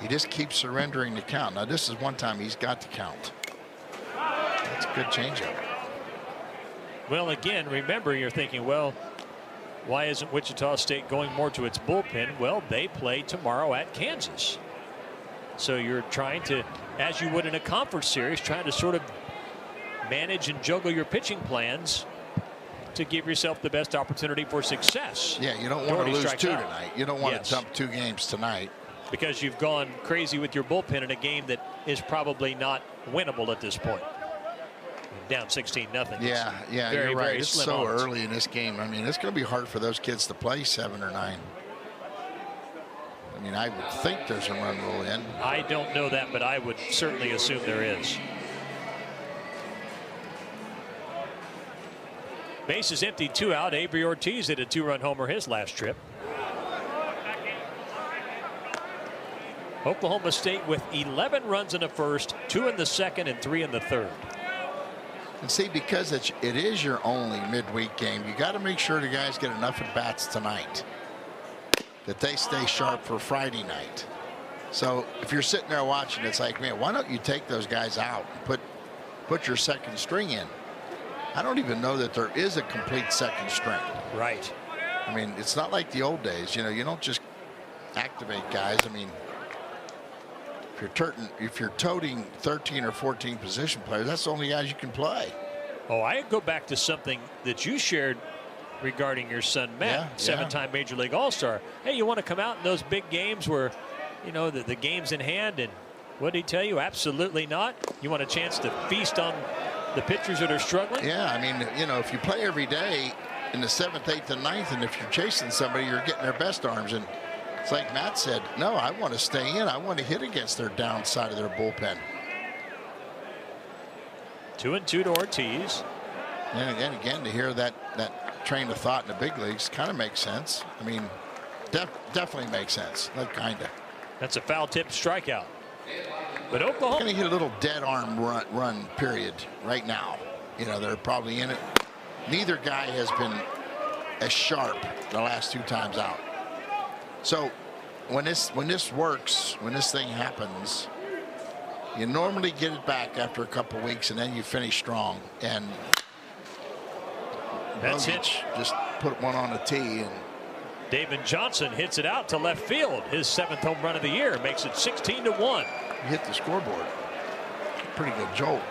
He just keeps surrendering the count. Now, this is one time he's got to count. That's a good changeup.
Well, again, remember, you're thinking, well, why isn't Wichita State going more to its bullpen? Well, they play tomorrow at Kansas. So you're trying to, as you would in a conference series, trying to sort of manage and juggle your pitching plans to give yourself the best opportunity for success.
Yeah, you don't want to lose 2 tonight. You don't want to dump 2 games tonight.
because you've gone crazy with your bullpen in a game that is probably not winnable at this point. Down 16-0.
Yeah,
very,
you're right.
very
It's
slim
so
odds.
early in this game. I mean, it's going to be hard for those kids to play 7 or 9. I mean, I would think there's a run rule in.
I don't know that, but I would certainly assume there is. Base is empty, 2 out. Avery Ortiz hit a 2-run homer his last trip. Oklahoma State with 11 runs in the first, 2 in the second, and 3 in the third.
And see, because it is your only midweek game, you got to make sure the guys get enough at bats tonight that they stay sharp for Friday night. So if you're sitting there watching, it's like, man, why don't you take those guys out and put your second string in? I don't even know that there is a complete second string.
Right.
I mean, it's not like the old days. You know, you don't just activate guys. I mean, if you're toting 13 or 14 position players, that's the only guys you can play.
Oh, I go back to something that you shared regarding your son Matt, 7-time Major League All-Star. Hey, you want to come out in those big games where, you know, the game's in hand, and what did he tell you? Absolutely not. You want a chance to feast on the pitchers that are struggling?
Yeah, I mean, you know, if you play every day in the 7th, 8th, and 9th, and if you're chasing somebody, you're getting their best arms. And it's like Matt said, no, I want to stay in. I want to hit against their downside of their bullpen.
2-2 to Ortiz.
And again, to hear that train of thought in the big leagues kind of makes sense. I mean, definitely makes sense. Like, kind of.
That's a foul tip strikeout. But Oklahoma
going to hit a little dead arm run period right now. You know, they're probably in it. Neither guy has been as sharp the last 2 times out. So when this works, when this thing happens, you normally get it back after a couple weeks, and then you finish strong. And
that's
Bogic just put one on the tee, and
David Johnson hits it out to left field. His 7th home run of the year makes it 16-1.
hit the scoreboard. Pretty good jolt.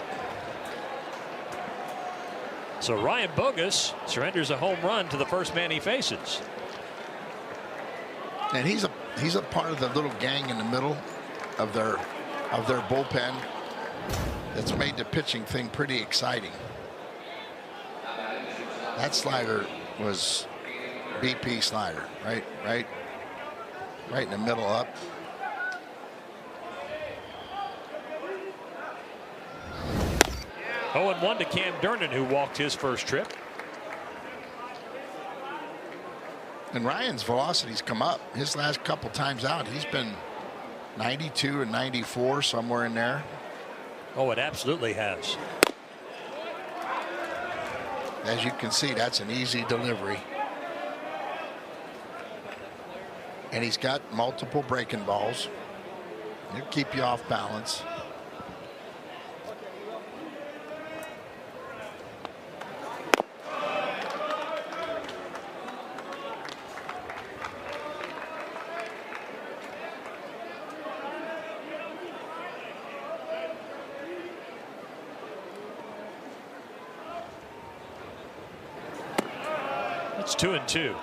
So Ryan Bogus surrenders a home run to the first man he faces.
And he's a part of the little gang in the middle of their bullpen that's made the pitching thing pretty exciting. That slider was BP slider, right in the middle up.
Oh, and 1 to Cam Durnan, who walked his first trip.
And Ryan's velocity's come up. His last couple times out, he's been 92 and 94, somewhere in there.
Oh, it absolutely has.
As you can see, that's an easy delivery. And he's got multiple breaking balls. He'll keep you off balance.
It's 2-2.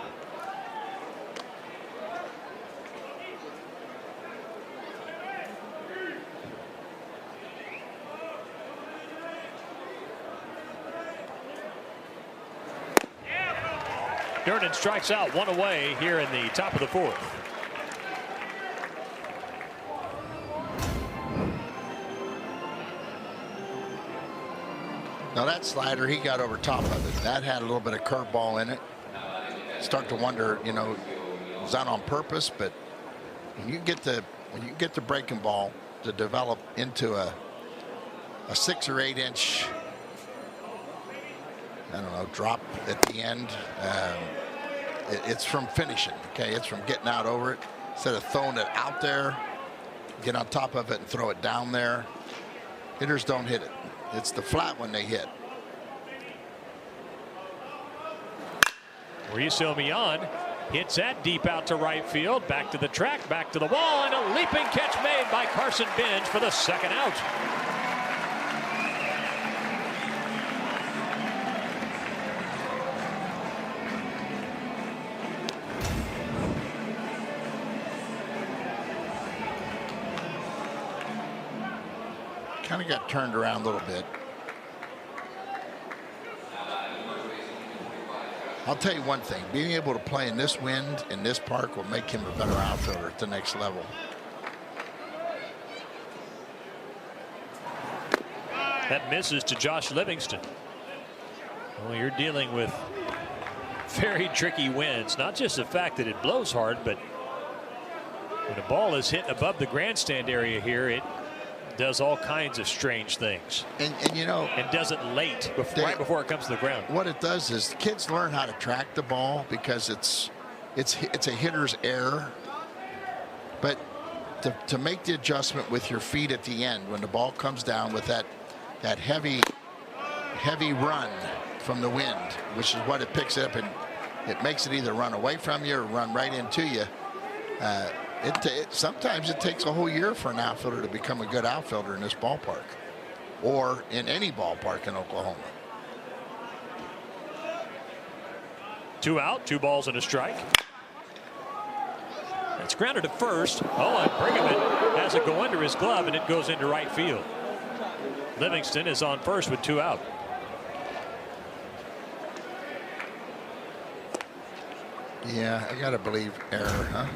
Durnan strikes out, 1 away here in the top of the 4th.
Now that slider, he got over top of it. That had a little bit of curveball in it. Start to wonder, you know, was that on purpose? But when you get the breaking ball to develop into a 6 or 8 inch, I don't know, drop at the end, it's from finishing. Okay, it's from getting out over it instead of throwing it out there. Get on top of it and throw it down there. Hitters don't hit it. It's the flat one they hit.
Mauricio Millan hits that deep out to right field, back to the track, back to the wall, and a leaping catch made by Carson Bench for the 2nd out.
kind of got turned around a little bit. I'll tell you one thing, being able to play in this wind in this park will make him a better outfielder at the next level.
That misses to Josh Livingston. Well, you're dealing with very tricky winds. Not just the fact that it blows hard, but when a ball is hit above the grandstand area here, it does all kinds of strange things.
And you know,
and does it late, right before it comes to the ground.
What it does is kids learn how to track the ball because it's a hitter's error. But to make the adjustment with your feet at the end when the ball comes down with that heavy run from the wind, which is what it picks up, and it makes it either run away from you or run right into you. Sometimes it takes a whole year for an outfielder to become a good outfielder in this ballpark or in any ballpark in Oklahoma.
2 out, 2 balls and a strike. It's grounded to first. Oh, and Brigham has it go under his glove, and it goes into right field. Livingston is on first with 2 out.
Yeah, I gotta believe error, huh?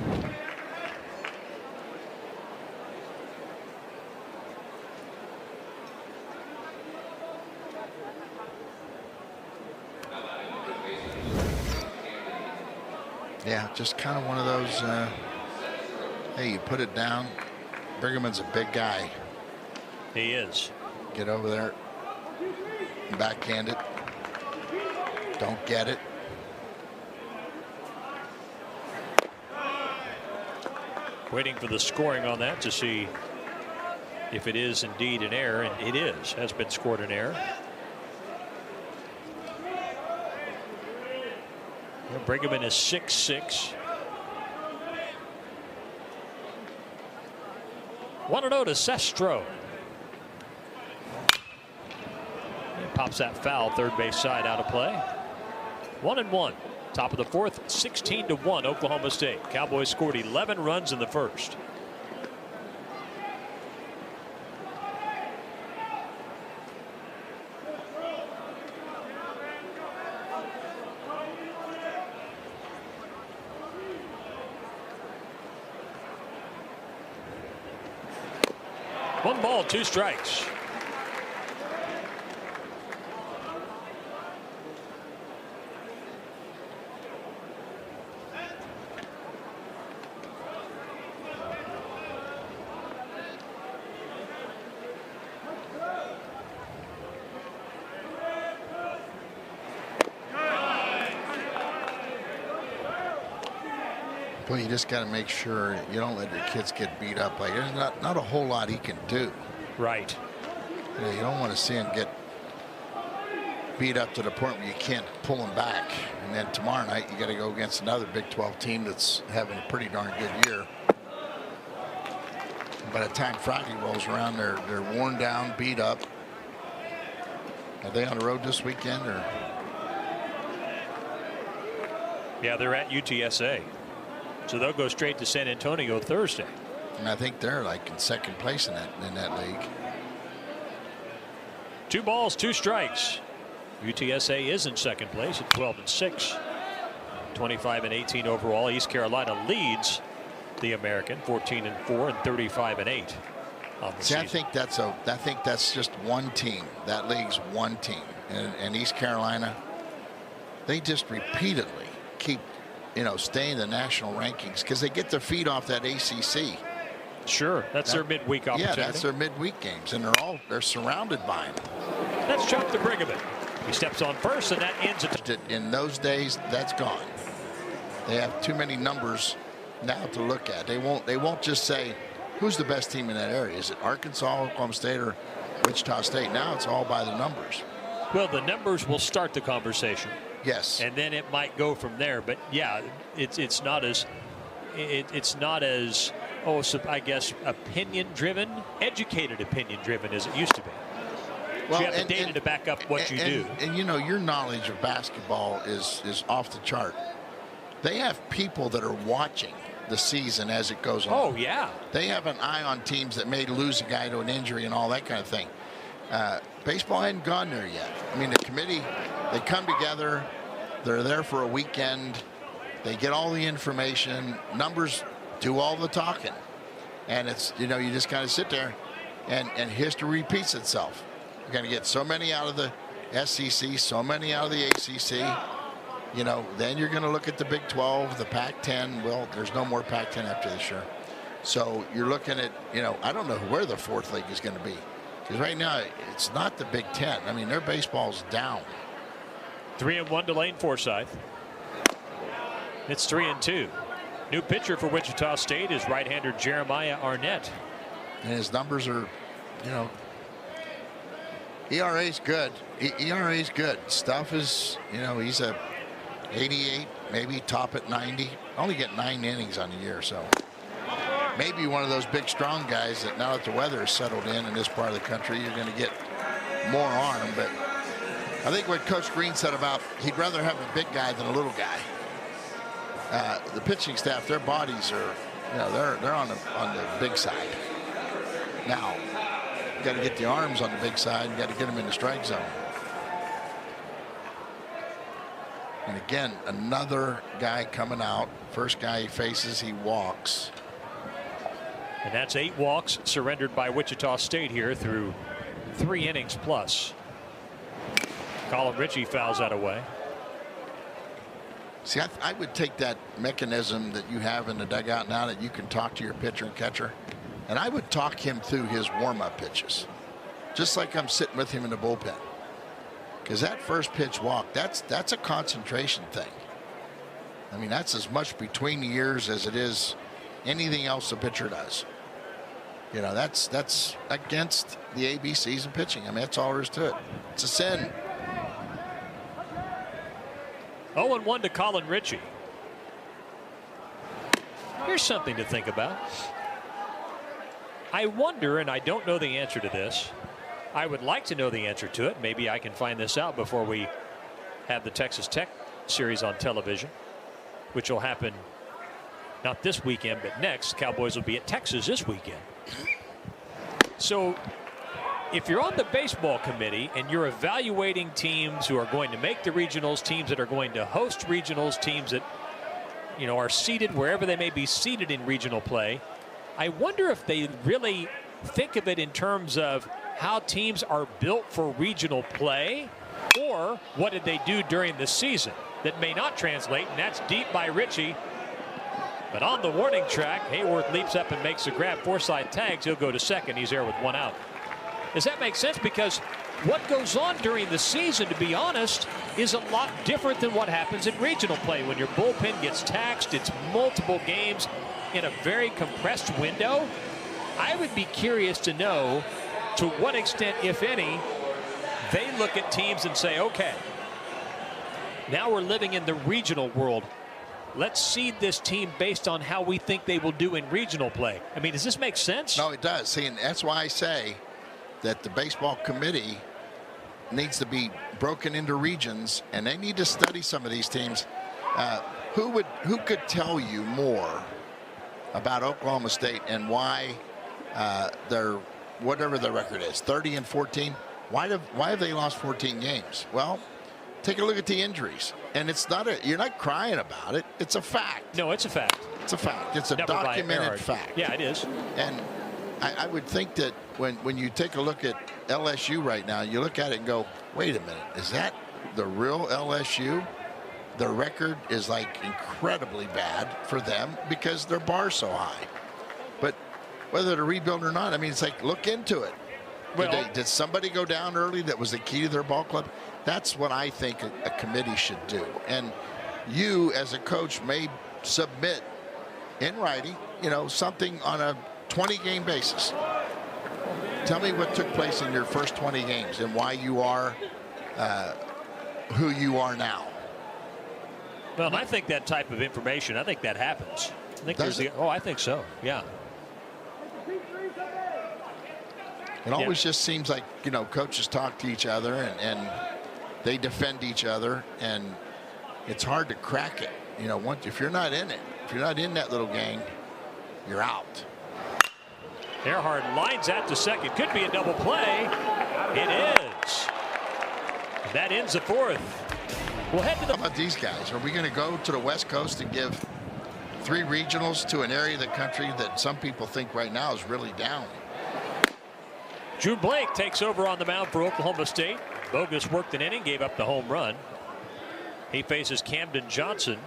Yeah, just kind of one of those, hey, you put it down. Brigham's a big guy.
He is.
Get over there. Backhand it. Don't get it.
Waiting for the scoring on that to see if it is indeed an error, and it is. Has been scored an error. Brigham is 6'6". 1-0 to Sestro. And pops that foul, third base side, out of play. 1-1. Top of the fourth, 16-1 Oklahoma State. Cowboys scored 11 runs in the first. One ball, 2 strikes.
Well, you just got to make sure you don't let your kids get beat up. Like, there's not a whole lot he can do.
Right.
You don't want to see him get beat up to the point where you can't pull him back. And then tomorrow night, you got to go against another Big 12 team that's having a pretty darn good year. By the time Friday rolls around, they're worn down, beat up. Are they on the road this weekend, or?
Yeah, they're at UTSA. So they'll go straight to San Antonio Thursday.
And I think they're like in second place in that league.
2 balls, 2 strikes. UTSA is in second place at 12-6. 25-18 overall. East Carolina leads the American 14-4 and 35-8 on the season.
I think that's just one team. That league's one team. And East Carolina, they just repeatedly keep stay in the national rankings because they get their feet off that ACC.
Sure, that's their midweek opportunity.
Yeah, that's their midweek games, and they're surrounded by them.
That's Chuck the Brigham. He steps on first, and that ends it.
In those days, that's gone. They have too many numbers now to look at. They won't just say who's the best team in that area. Is it Arkansas, Oklahoma State, or Wichita State? Now it's all by the numbers.
Well, the numbers will start the conversation.
Yes.
And then it might go from there. But yeah, it's not as I guess opinion driven, educated opinion driven as it used to be. Well, you have the data to back up what you do.
And your knowledge of basketball is off the chart. They have people that are watching the season as it goes on.
Oh, yeah.
They have an eye on teams that may lose a guy to an injury and all that kind of thing. Baseball hadn't gone there yet. I mean, the committee, they come together. They're there for a weekend. They get all the information. Numbers do all the talking. And it's, you know, you just kind of sit there and history repeats itself. You're going to get so many out of the SEC, so many out of the ACC. You know, then you're going to look at the Big 12, the Pac-10. Well, there's no more Pac-10 after this year. So you're looking at, you know, I don't know where the fourth league is going to be. Because right now, it's not the Big 10. I mean, their baseball's down.
3-1 to Lane Forsythe. It's 3-2. New pitcher for Wichita State is right-hander Jeremiah Arnett.
And his numbers are, you know, ERA's good. ERA's good. Stuff is, you know, he's a 88, maybe top at 90. Only get 9 innings on the year, so maybe one of those big, strong guys that now that the weather is settled in this part of the country, you're going to get more arm. But I think what Coach Green said about he'd rather have a big guy than a little guy. The pitching staff, their bodies are, you know, they're on the big side. Now, you got to get the arms on the big side. You got to get them in the strike zone. And again, another guy coming out. First guy he faces, he walks.
And that's 8 walks surrendered by Wichita State here through 3 innings plus. Colin Ritchie fouls that away.
See, I would take that mechanism that you have in the dugout now that you can talk to your pitcher and catcher, and I would talk him through his warm-up pitches, just like I'm sitting with him in the bullpen. Because that first pitch walk, that's a concentration thing. I mean, that's as much between the ears as it is anything else the pitcher does. You know, that's against the ABCs of pitching. I mean, that's all there is to it. It's a sin.
0-1 to Colin Ritchie. Here's something to think about. I wonder, and I don't know the answer to this. I would like to know the answer to it. Maybe I can find this out before we have the Texas Tech series on television, which will happen not this weekend, but next. Cowboys will be at Texas this weekend. So if you're on the baseball committee and you're evaluating teams who are going to make the regionals, teams that are going to host regionals, teams that, you know, are seated wherever they may be seated in regional play, I wonder if they really think of it in terms of how teams are built for regional play, or what did they do during the season that may not translate. And that's deep by Ritchie. But on the warning track, Hayworth leaps up and makes a grab. Forsythe tags. He'll go to second. He's there with 1 out. Does that make sense? Because what goes on during the season, to be honest, is a lot different than what happens in regional play. When your bullpen gets taxed, it's multiple games in a very compressed window. I would be curious to know to what extent, if any, they look at teams and say, okay, now we're living in the regional world. Let's seed this team based on how we think they will do in regional play. I mean, does this make sense?
No, it does. See, and that's why I say that the baseball committee needs to be broken into regions, and they need to study some of these teams. Who could tell you more about Oklahoma State and why they're whatever their record is, 30-14? Why have they lost 14 games? Well, take a look at the injuries, and it's not you're not crying about it. It's a fact.
No, it's a fact.
It's a fact. It's a
Never
documented fact.
Yeah, it is.
And I would think that when you take a look at LSU right now, you look at it and go, wait a minute, is that the real LSU? Their record is like incredibly bad for them because their bar's so high. But whether to rebuild or not, I mean, it's like, look into it.
Well,
Did somebody go down early that was the key to their ball club? That's what I think a committee should do. And you, as a coach, may submit in writing, you know, something on a 20-game basis. Tell me what took place in your first 20 games and why you are who you are now.
Well, I think that type of information, I think that happens. I think
Does it?
I think so. Yeah.
It always just seems like, you know, coaches talk to each other and they defend each other, and it's hard to crack it. You know, if you're not in it, If you're not in that little gang, you're out.
Earhart lines that to second. Could be a double play. It is. That ends the fourth. We'll head to the.
How about these guys? Are we going to go to the West Coast and give 3 regionals to an area of the country that some people think right now is really down?
Drew Blake takes over on the mound for Oklahoma State. Bogus worked an inning, gave up the home run. He faces Camden Johnson,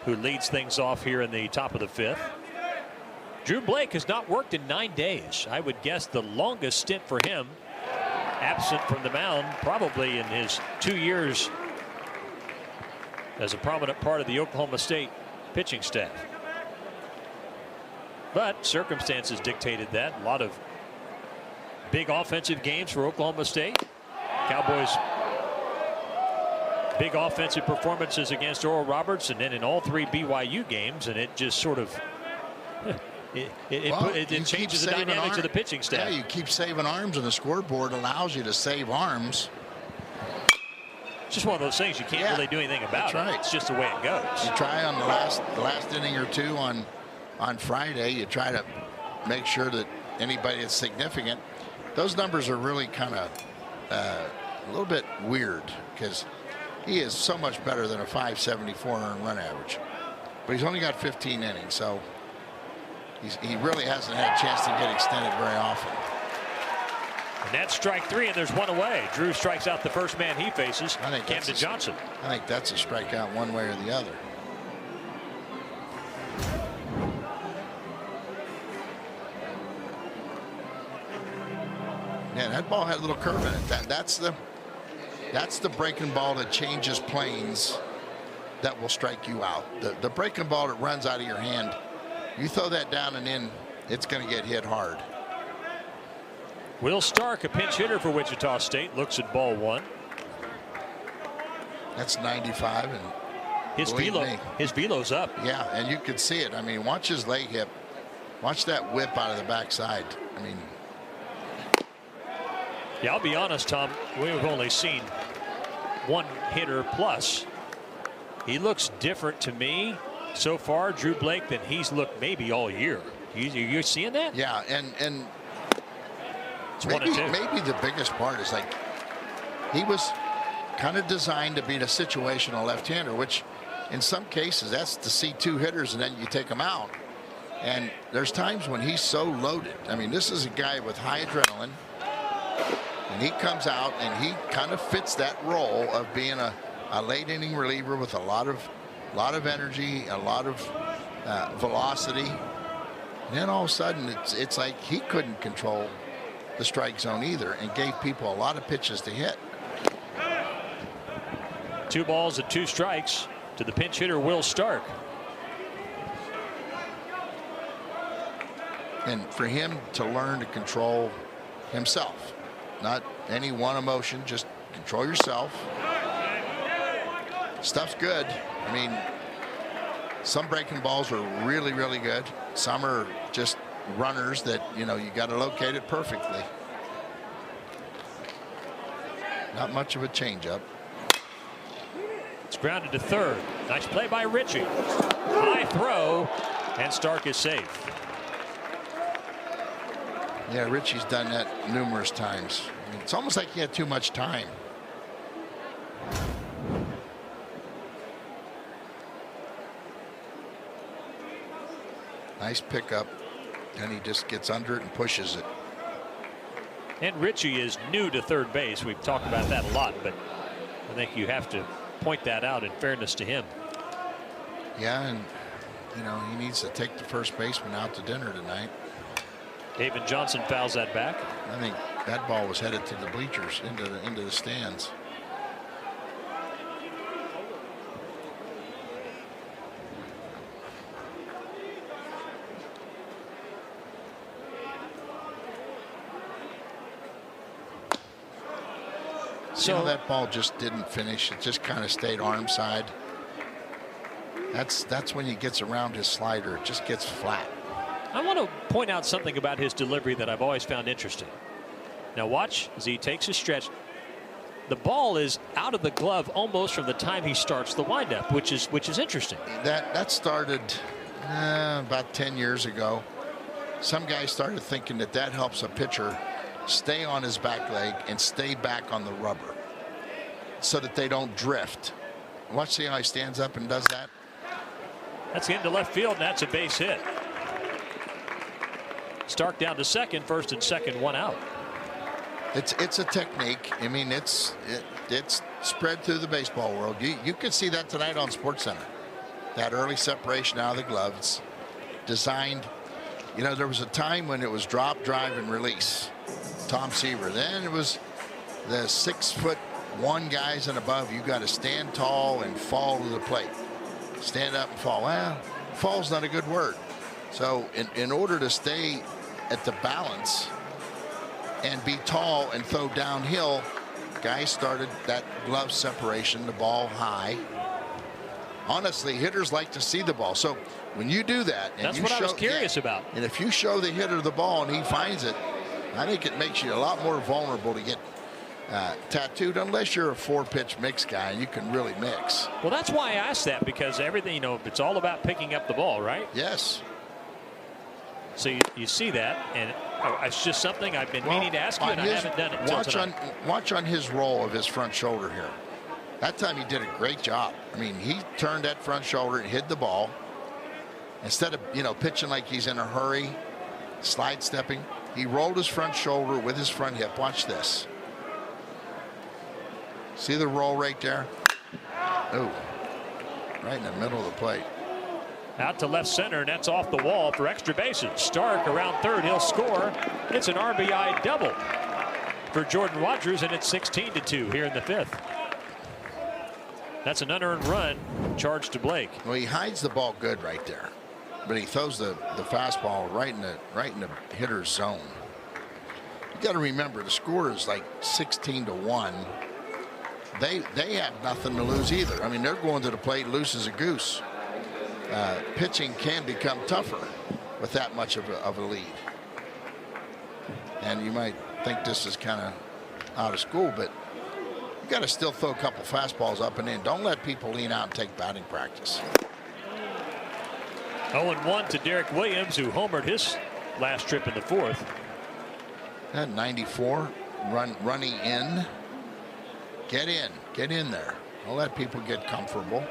who leads things off here in the top of the 5th. Drew Blake has not worked in 9 days. I would guess the longest stint for him, absent from the mound, probably in his 2 years as a prominent part of the Oklahoma State pitching staff. But circumstances dictated that. A lot of big offensive games for Oklahoma State. Cowboys big offensive performances against Oral Roberts, and then in all 3 BYU games, and it just sort of it changes the dynamics of the pitching staff.
Yeah, you keep saving arms, and the scoreboard allows you to save arms.
It's just one of those things you can't really do anything about.
That's right.
It's just the way it goes.
You try on the last inning or 2 on Friday. You try to make sure that anybody that's significant. Those numbers are really kind of a little bit weird because he is so much better than a 574 earned run average, but he's only got 15 innings, so he really hasn't had a chance to get extended very often.
And that's strike 3, and there's 1 away. Drew strikes out the first man he faces, Camden Johnson.
I think that's a strikeout one way or the other. Yeah, that ball had a little curve in it. That's the breaking ball that changes planes that will strike you out. The breaking ball that runs out of your hand, you throw that down and in, it's going to get hit hard.
Will Stark, a pinch hitter for Wichita State, looks at ball 1.
That's 95, and
his velo's up.
Yeah, and you could see it. I mean, watch his leg hip. Watch that whip out of the backside. I mean.
Yeah, I'll be honest, Tom. We've only seen 1 hitter plus. He looks different to me so far, Drew Blake, than he's looked maybe all year. You seeing that?
Yeah, and
it's 1 and 2.
Maybe the biggest part is like he was kind of designed to be the situational left-hander, which in some cases that's to see 2 hitters and then you take them out. And there's times when he's so loaded. I mean, this is a guy with high adrenaline. And he comes out and he kind of fits that role of being a late inning reliever with a lot of energy, a lot of velocity. And then all of a sudden it's like he couldn't control the strike zone either and gave people a lot of pitches to hit.
2 balls and 2 strikes to the pinch hitter Will Stark.
And for him to learn to control himself. Not any one emotion, just control yourself. Stuff's good. I mean, some breaking balls are really, really good. Some are just runners that, you got to locate it perfectly. Not much of a changeup.
It's grounded to third. Nice play by Ritchie. High throw, and Stark is safe.
Yeah, Ritchie's done that numerous times. I mean, it's almost like he had too much time. Nice pickup, and he just gets under it and pushes it.
And Ritchie is new to third base. We've talked about that a lot, but I think you have to point that out in fairness to him.
Yeah, and he needs to take the first baseman out to dinner tonight.
David Johnson fouls that back.
I think that ball was headed to the bleachers, into the stands. So that ball just didn't finish. It just kind of stayed arm side. That's when he gets around his slider. It just gets flat.
I want to point out something about his delivery that I've always found interesting. Now watch as he takes a stretch. The ball is out of the glove almost from the time he starts the windup, which is interesting.
That started about 10 years ago. Some guys started thinking that that helps a pitcher stay on his back leg and stay back on the rubber so that they don't drift. Watch, see how he stands up and does that?
That's into left field, and that's a base hit. Stark down to second, first and second, one out.
It's a technique. I mean, it's spread through the baseball world. You can see that tonight on SportsCenter. That early separation out of the gloves, designed. You know, there was a time when it was drop, drive, and release. Tom Seaver. Then it was the 6'1" guys and above. You got to stand tall and fall to the plate. Stand up and fall. Well, fall's not a good word. So in order to stay at the balance and be tall and throw downhill, guys started that glove separation, the ball high. Honestly, hitters like to see the ball. So when you do that, and
that's what I was curious about.
And if you show the hitter the ball and he finds it, I think it makes you a lot more vulnerable to get tattooed, unless you're a 4-pitch mix guy and you can really mix.
Well, that's why I asked that, because everything, you know, it's all about picking up the ball, right?
Yes.
So you see that, and it's just something I've been meaning to ask you, and I haven't done it until tonight.
Watch on his roll of his front shoulder here. That time he did a great job. I mean, he turned that front shoulder and hid the ball. Instead of, you know, pitching like he's in a hurry, slide stepping, he rolled his front shoulder with his front hip. Watch this. See the roll right there? Oh, right in the middle of the plate.
Out to left center, and that's off the wall for extra bases. Stark around third, he'll score. It's an RBI double for Jordan Rogers, and it's 16-2 here in the fifth. That's an unearned run charged to Blake.
Well, he hides the ball good right there, but he throws the fastball right in the hitter's zone. You got to remember, the score is like 16-1. They have nothing to lose either. I mean, they're going to the plate loose as a goose. Pitching can become tougher with that much of a lead. And you might think this is kind of out of school, but you got to still throw a couple fastballs up and in. Don't let people lean out and take batting practice.
0-1 to Derek Williams, who homered his last trip in the fourth.
That 94 running in. Get in there. Don't let people get comfortable.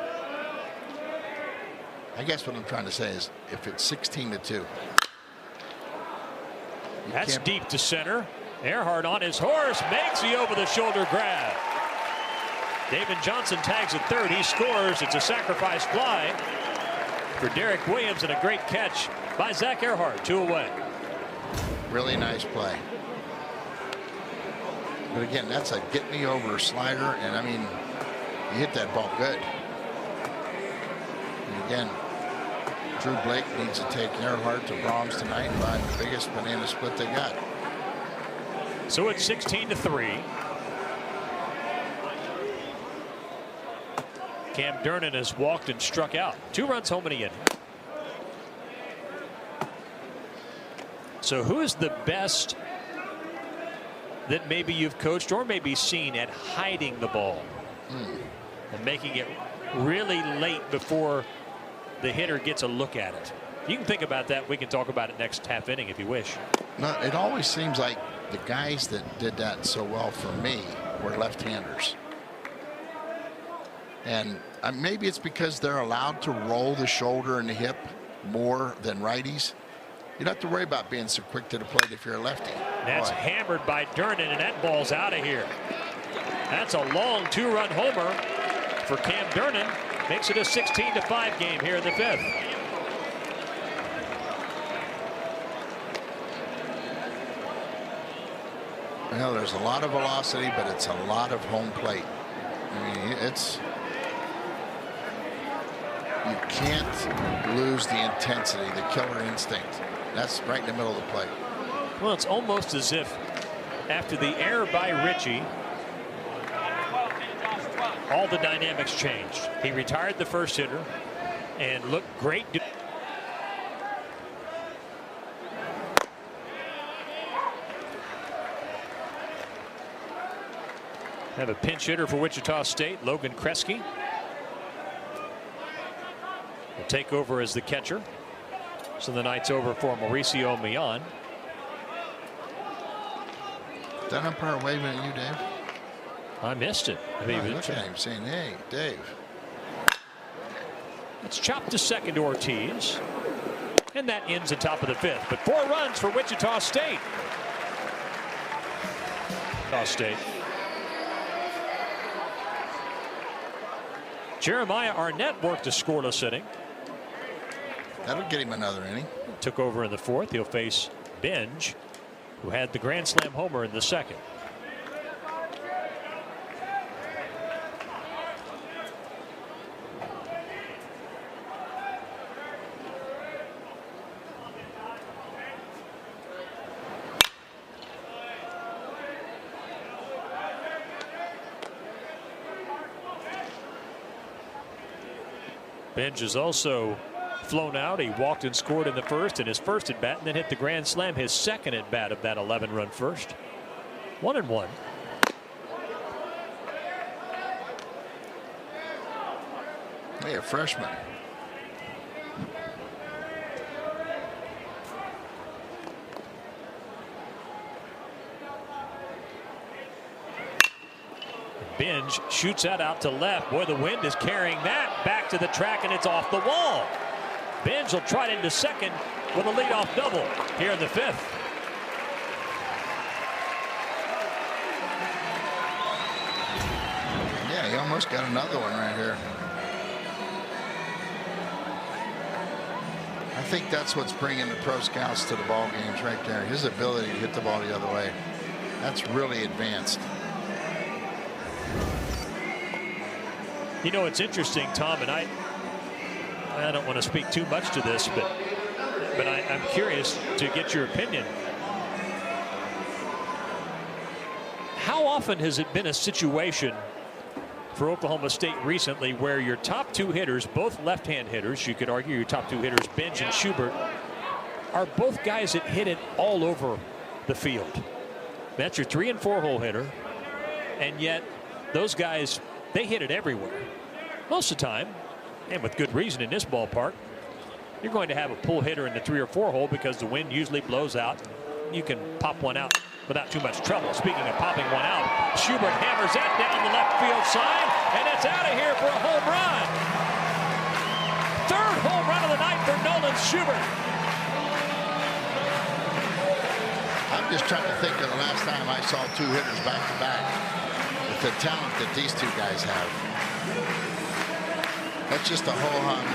I guess what I'm trying to say is, if it's 16-2.
That's deep to center. Earhart on his horse makes the over-the-shoulder grab. David Johnson tags at third. He scores. It's a sacrifice fly for Derek Williams, and a great catch by Zach Earhart. 2 away.
Really nice play. But again, that's a get me over slider, and I mean, you hit that ball good. And again, Drew Blake needs to take Earhart to Brahms tonight and buy the biggest banana split they got.
So it's 16-3. Cam Durnan has walked and struck out. 2 runs home and a in. So who is the best that maybe you've coached or maybe seen at hiding the ball and making it really late before the hitter gets a look at it? You can think about that. We can talk about it next half inning if you wish.
No, it always seems like the guys that did that so well for me were left-handers. And maybe it's because they're allowed to roll the shoulder and the hip more than righties. You don't have to worry about being so quick to the plate if you're a lefty.
That's hammered by Durnan, and that ball's out of here. That's a long 2-run homer for Cam Durnan. Makes it a 16-5 game here in the fifth.
Well, there's a lot of velocity, but it's a lot of home plate. I mean, you can't lose the intensity, the killer instinct. That's right in the middle of the plate.
Well, it's almost as if after the error by Ritchie, all the dynamics changed. He retired the first hitter and looked great. Have a pinch hitter for Wichita State, Logan Kresge. Will take over as the catcher. So the night's over for Mauricio Millan.
That umpire waving at you, Dave?
I missed it. I mean,
Look at him saying, hey, Dave.
It's chopped to second to Ortiz. And that ends the top of the fifth. But 4 runs for Wichita State. Wichita State. Jeremiah Arnett worked a scoreless inning.
That'll get him another inning.
Took over in the fourth. He'll face Benj, who had the grand slam homer in the second. Benj is also flown out. He walked and scored in the first in his first at bat, and then hit the grand slam, his second at bat of that 11-run first. 1-1.
Hey, a freshman.
Benj shoots that out to left. Boy, the wind is carrying that back to the track, and it's off the wall. Benj will try it into second with a leadoff double here in the fifth.
Yeah, he almost got another one right here. I think that's what's bringing the pro scouts to the ball games right there. His ability to hit the ball the other way. That's really advanced.
You know, it's interesting, Tom, and I don't want to speak too much to this, but I'm curious to get your opinion. How often has it been a situation for Oklahoma State recently where your top 2 hitters, both left-hand hitters, you could argue your top 2 hitters, Benj and Schubert, are both guys that hit it all over the field? That's your 3 and 4 hole hitter, and yet those guys, they hit it everywhere. Most of the time, and with good reason in this ballpark, you're going to have a pull hitter in the 3 or 4 hole because the wind usually blows out. You can pop one out without too much trouble. Speaking of popping one out, Schubert hammers that down the left field side, and it's out of here for a home run. 3rd home run of the night for Nolan Schubert.
I'm just trying to think of the last time I saw 2 hitters back to back with the talent that these 2 guys have. That's just a ho-hum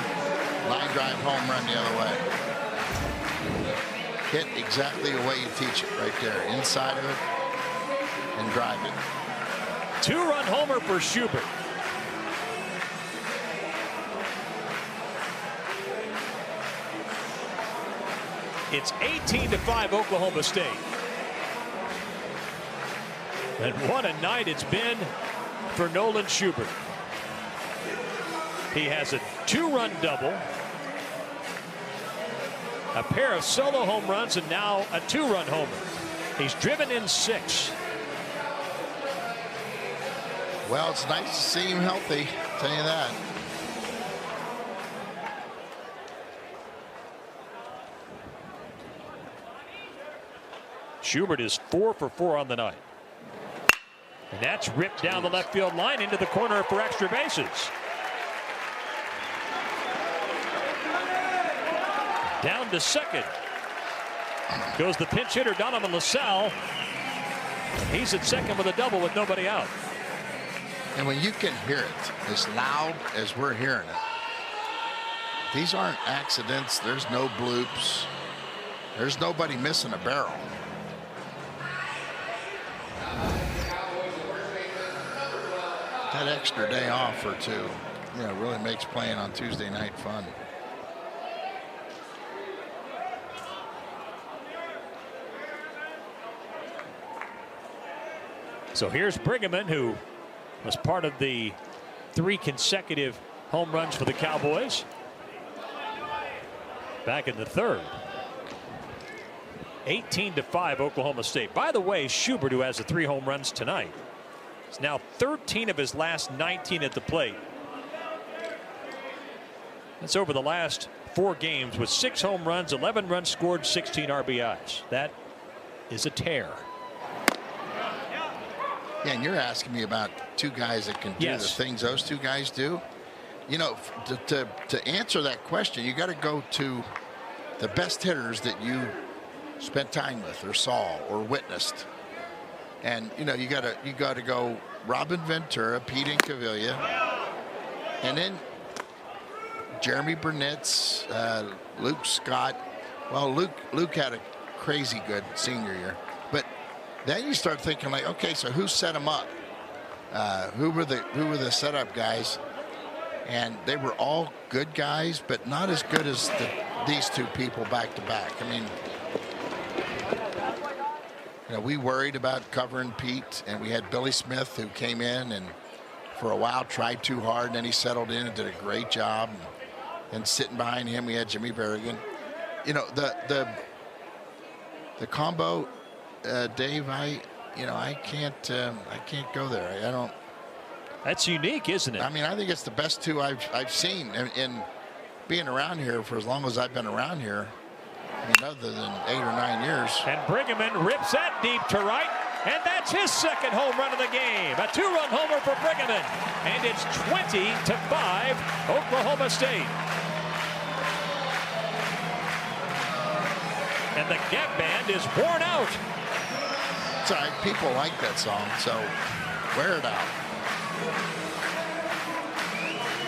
line drive home run the other way. Hit exactly the way you teach it right there, inside of it, and drive it.
2-run homer for Schubert. It's 18-5 Oklahoma State. And what a night it's been for Nolan Schubert. He has a 2-run double, a pair of solo home runs, and now a 2-run homer. He's driven in 6.
Well, it's nice to see him healthy, I'll tell you that.
Schubert is 4 for 4 on the night. And that's ripped down the left field line into the corner for extra bases. Down to second goes the pinch hitter Donovan LaSalle. He's at second with a double with nobody out.
And when you can hear it as loud as we're hearing it, these aren't accidents. There's no bloops. There's nobody missing a barrel. That extra day off or 2, really makes playing on Tuesday night fun.
So here's Brigham, who was part of the 3 consecutive home runs for the Cowboys back in the 3rd. 18-5 Oklahoma State. By the way, Schubert, who has the 3 home runs tonight, is now 13 of his last 19 at the plate. That's over the last 4 games with 6 home runs, 11 runs scored, 16 RBIs. That is a tear.
Yeah, and you're asking me about 2 guys that can do the things those 2 guys do. You know, to answer that question, you got to go to the best hitters that you spent time with or saw or witnessed. And you know, you got to go Robin Ventura, Pete Incaviglia, and then Jeremy Burnitz, Luke Scott. Well, Luke had a crazy good senior year, but then you start thinking like, okay, so who set him up? Who were the setup guys? And they were all good guys, but not as good as these 2 people back to back. I mean, you know, we worried about covering Pete, and we had Billy Smith who came in and for a while tried too hard, and then he settled in and did a great job. And sitting behind him, we had Jimmy Berrigan. You know, the combo, Dave. I can't go there. I don't.
That's unique, isn't it?
I mean, I think it's the best 2 I've seen in being around here for as long as I've been around here. I mean, other than 8 or 9 years.
And Brigham rips that deep to right, and that's his 2nd home run of the game. A 2-run homer for Brigham, and it's 20-5, Oklahoma State. And the Gap Band is worn out.
It's all right. People like that song, so wear it out.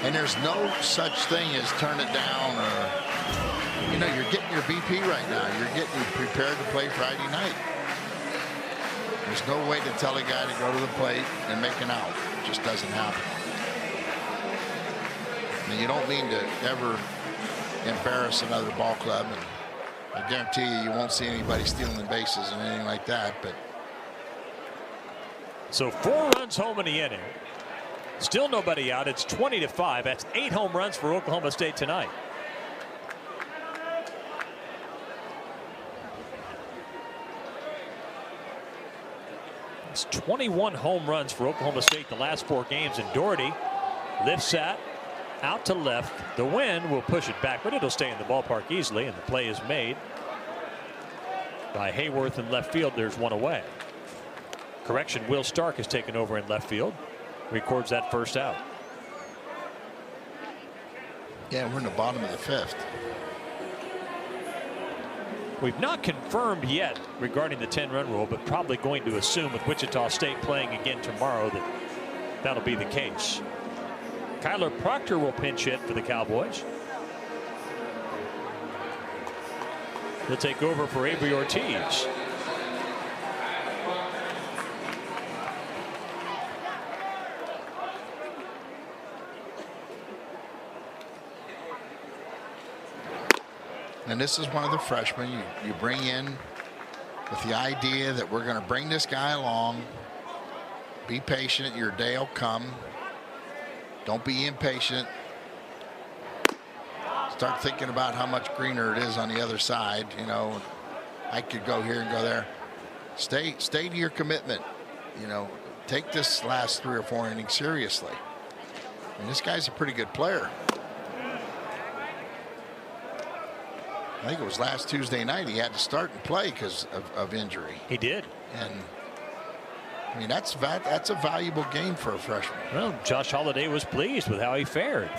And there's no such thing as turn it down, or, you know, you're getting your BP right now. You're getting prepared to play Friday night. There's no way to tell a guy to go to the plate and make an out. It just doesn't happen. And you don't mean to ever embarrass another ball club, and I guarantee you won't see anybody stealing the bases and anything like that. But
so 4 runs home in the inning. Still nobody out. It's 20-5. That's 8 home runs for Oklahoma State tonight. It's 21 home runs for Oklahoma State the last 4 games, and Doherty lifts that out to left. The wind will push it back, but it'll stay in the ballpark easily, and the play is made by Hayworth in left field. There's one away. Correction, Will Stark has taken over in left field. Records that first out.
Yeah, we're in the bottom of the 5th.
We've not confirmed yet regarding the 10-run rule, but probably going to assume with Wichita State playing again tomorrow that that'll be the case. Kyler Proctor will pinch hit for the Cowboys. He'll take over for Avery Ortiz.
And this is one of the freshmen you bring in with the idea that we're going to bring this guy along. Be patient. Your day will come. Don't be impatient. Start thinking about how much greener it is on the other side. You know, I could go here and go there. Stay to your commitment. You know, take this last 3 or 4 innings seriously. And this guy's a pretty good player. I think it was last Tuesday night he had to start and play because of injury.
He did.
And I mean, that's a valuable game for a freshman.
Well, Josh Holliday was pleased with how he fared.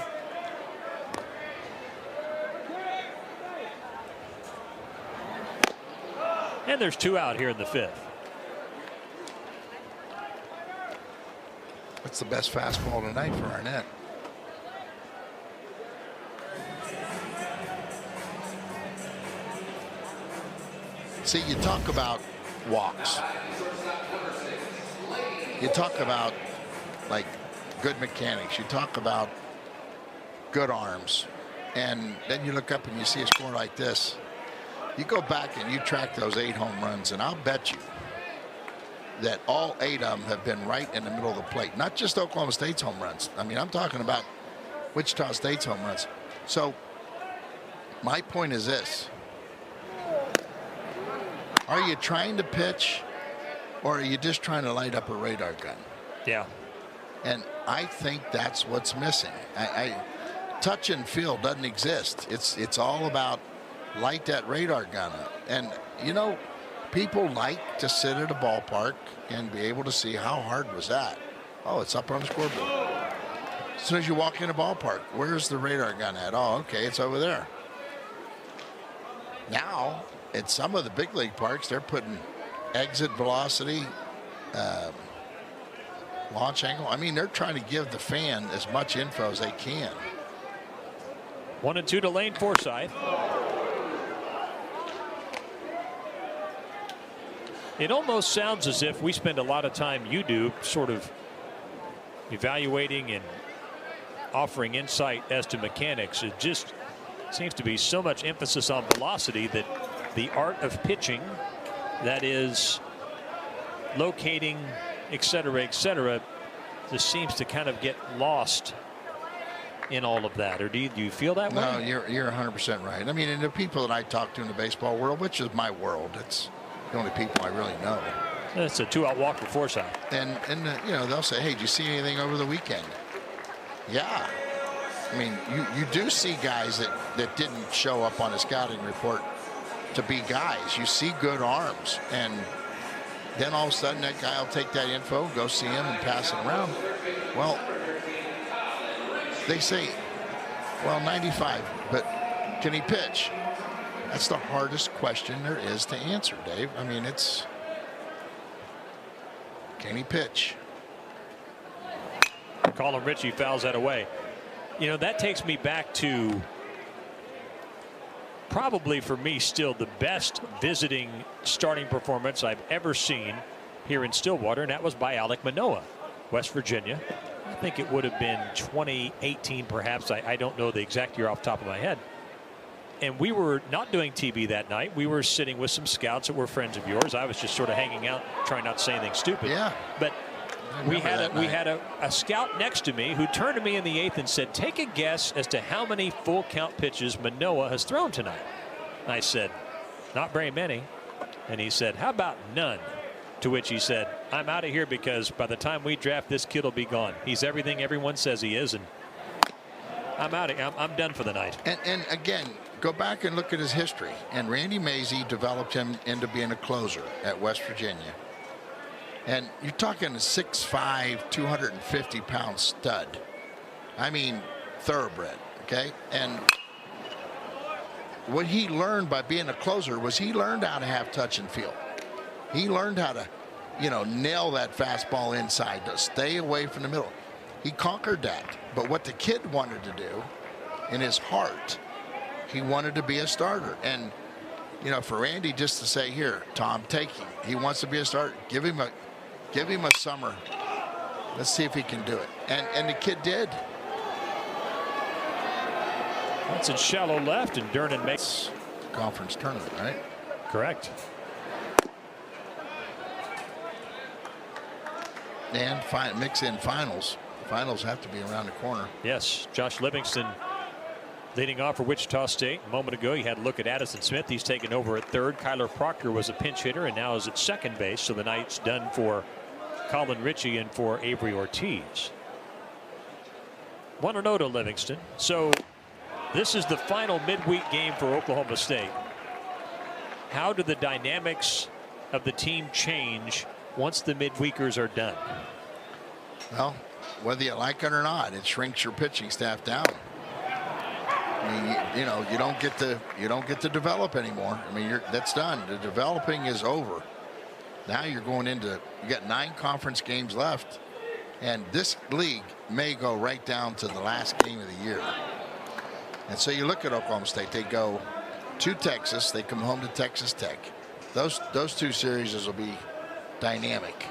And there's 2 out here in the 5th.
That's the best fastball tonight for Arnett. See, you talk about walks. You talk about like good mechanics. You talk about good arms. And then you look up and you see a score like this. You go back and you track those 8 home runs, and I'll bet you that all 8 of them have been right in the middle of the plate. Not just Oklahoma State's home runs. I mean, I'm talking about Wichita State's home runs. So my point is this. Are you trying to pitch, or are you just trying to light up a radar gun?
Yeah.
And I think that's what's missing. touch and feel doesn't exist. It's all about light that radar gun up. And, you know, people like to sit at a ballpark and be able to see how hard was that. Oh, it's up on the scoreboard. As soon as you walk in a ballpark, where's the radar gun at? Oh, okay, it's over there. Now, at some of the big league parks, they're putting exit velocity, launch angle. I mean, they're trying to give the fan as much info as they can.
1-2 to Lane Forsythe. It almost sounds as if we spend a lot of time, you do, sort of evaluating and offering insight as to mechanics. It just seems to be so much emphasis on velocity that the art of pitching, that is locating, et cetera, just seems to kind of get lost in all of that. Or do you feel that way?
No, you're 100% right. I mean, and the people that I talk to in the baseball world, which is my world, it's the only people I really know.
It's a 2-out walk for Forsythe.
And you know, they'll say, hey, did you see anything over the weekend? Yeah. I mean, you do see guys that didn't show up on a scouting report to be guys. You see good arms, and then all of a sudden that guy will take that info, go see him, and pass it around. Well, they say, well, 95, but can he pitch? That's the hardest question there is to answer, Dave. I mean, it's, can he pitch?
Colin Ritchie fouls that away. You know, that takes me back to probably for me still the best visiting starting performance I've ever seen here in Stillwater, and that was by Alek Manoah, West Virginia. I think it would have been 2018 perhaps. I don't know the exact year off the top of my head. And we were not doing TV that night. We were sitting with some scouts that were friends of yours. I was just sort of hanging out, trying not to say anything stupid.
Yeah.
But we had a scout next to me who turned to me in the 8th and said, take a guess as to how many full count pitches Manoah has thrown tonight. I said, not very many. And he said, how about none? To which he said, I'm out of here because by the time we draft, this kid will be gone. He's everything everyone says he is, and I'm out of here. I'm done for the night.
And again, go back and look at his history. And Randy Mazey developed him into being a closer at West Virginia. And you're talking a 6'5", 250-pound stud. I mean, thoroughbred, okay? And what he learned by being a closer was he learned how to have touch and feel. He learned how to, you know, nail that fastball inside, to stay away from the middle. He conquered that. But what the kid wanted to do in his heart, he wanted to be a starter. And, you know, for Randy just to say, here, Tom, take him. He wants to be a starter. Give him a summer. Let's see if he can do it. And the kid did.
That's in shallow left, and Durnan makes
conference tournament, right?
Correct.
And mix in finals. Finals have to be around the corner.
Yes, Josh Livingston leading off for Wichita State. A moment ago, he had a look at Addison Smith. He's taken over at third. Kyler Proctor was a pinch hitter and now is at second base. So the night's done for Colin Ritchie and for Avery Ortiz. 1-0 to Livingston. So this is the final midweek game for Oklahoma State. How do the dynamics of the team change once the midweekers are done?
Well, whether you like it or not, it shrinks your pitching staff down. I mean, you know, you don't get to develop anymore. I mean, that's done. The developing is over. Now you're going into, you got 9 conference games left, and this league may go right down to the last game of the year. And so you look at Oklahoma State. They go to Texas. They come home to Texas Tech. Those 2 series will be dynamic.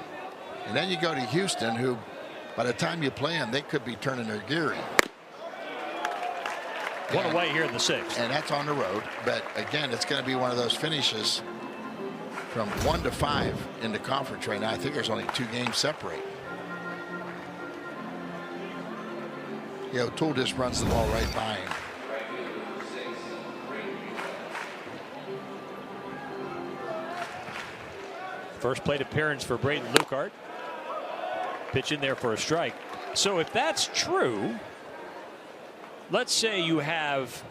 And then you go to Houston, who by the time you play them, they could be turning their gear in.
One away here in the 6th.
And that's on the road. But again, it's going to be one of those finishes from 1 to 5 in the conference right now. I think there's only 2 games separate. You know, Toole just runs the ball right by him.
First plate appearance for Braden Lukart. Pitch in there for a strike. So if that's true, let's say you have,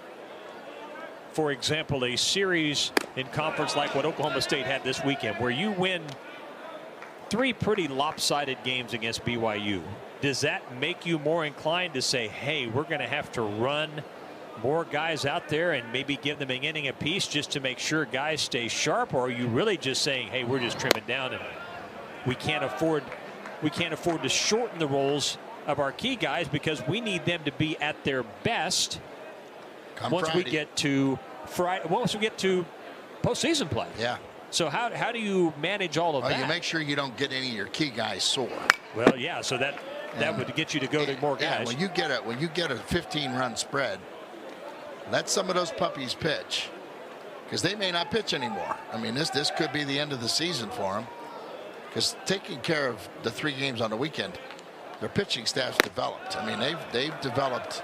for example, a series in conference like what Oklahoma State had this weekend, where you win 3 pretty lopsided games against BYU. Does that make you more inclined to say, hey, we're going to have to run more guys out there and maybe give them an inning apiece just to make sure guys stay sharp? Or are you really just saying, hey, we're just trimming down and we can't afford to shorten the roles of our key guys because we need them to be at their best once we get to postseason play?
Yeah.
So how do you manage all of that?
You make sure you don't get any of your key guys sore.
Well, yeah. So that would get you to go to more guys.
Yeah, when you get a 15-run spread, let some of those puppies pitch, because they may not pitch anymore. I mean, this could be the end of the season for them, because taking care of the 3 games on the weekend, their pitching staff's developed. I mean, they've developed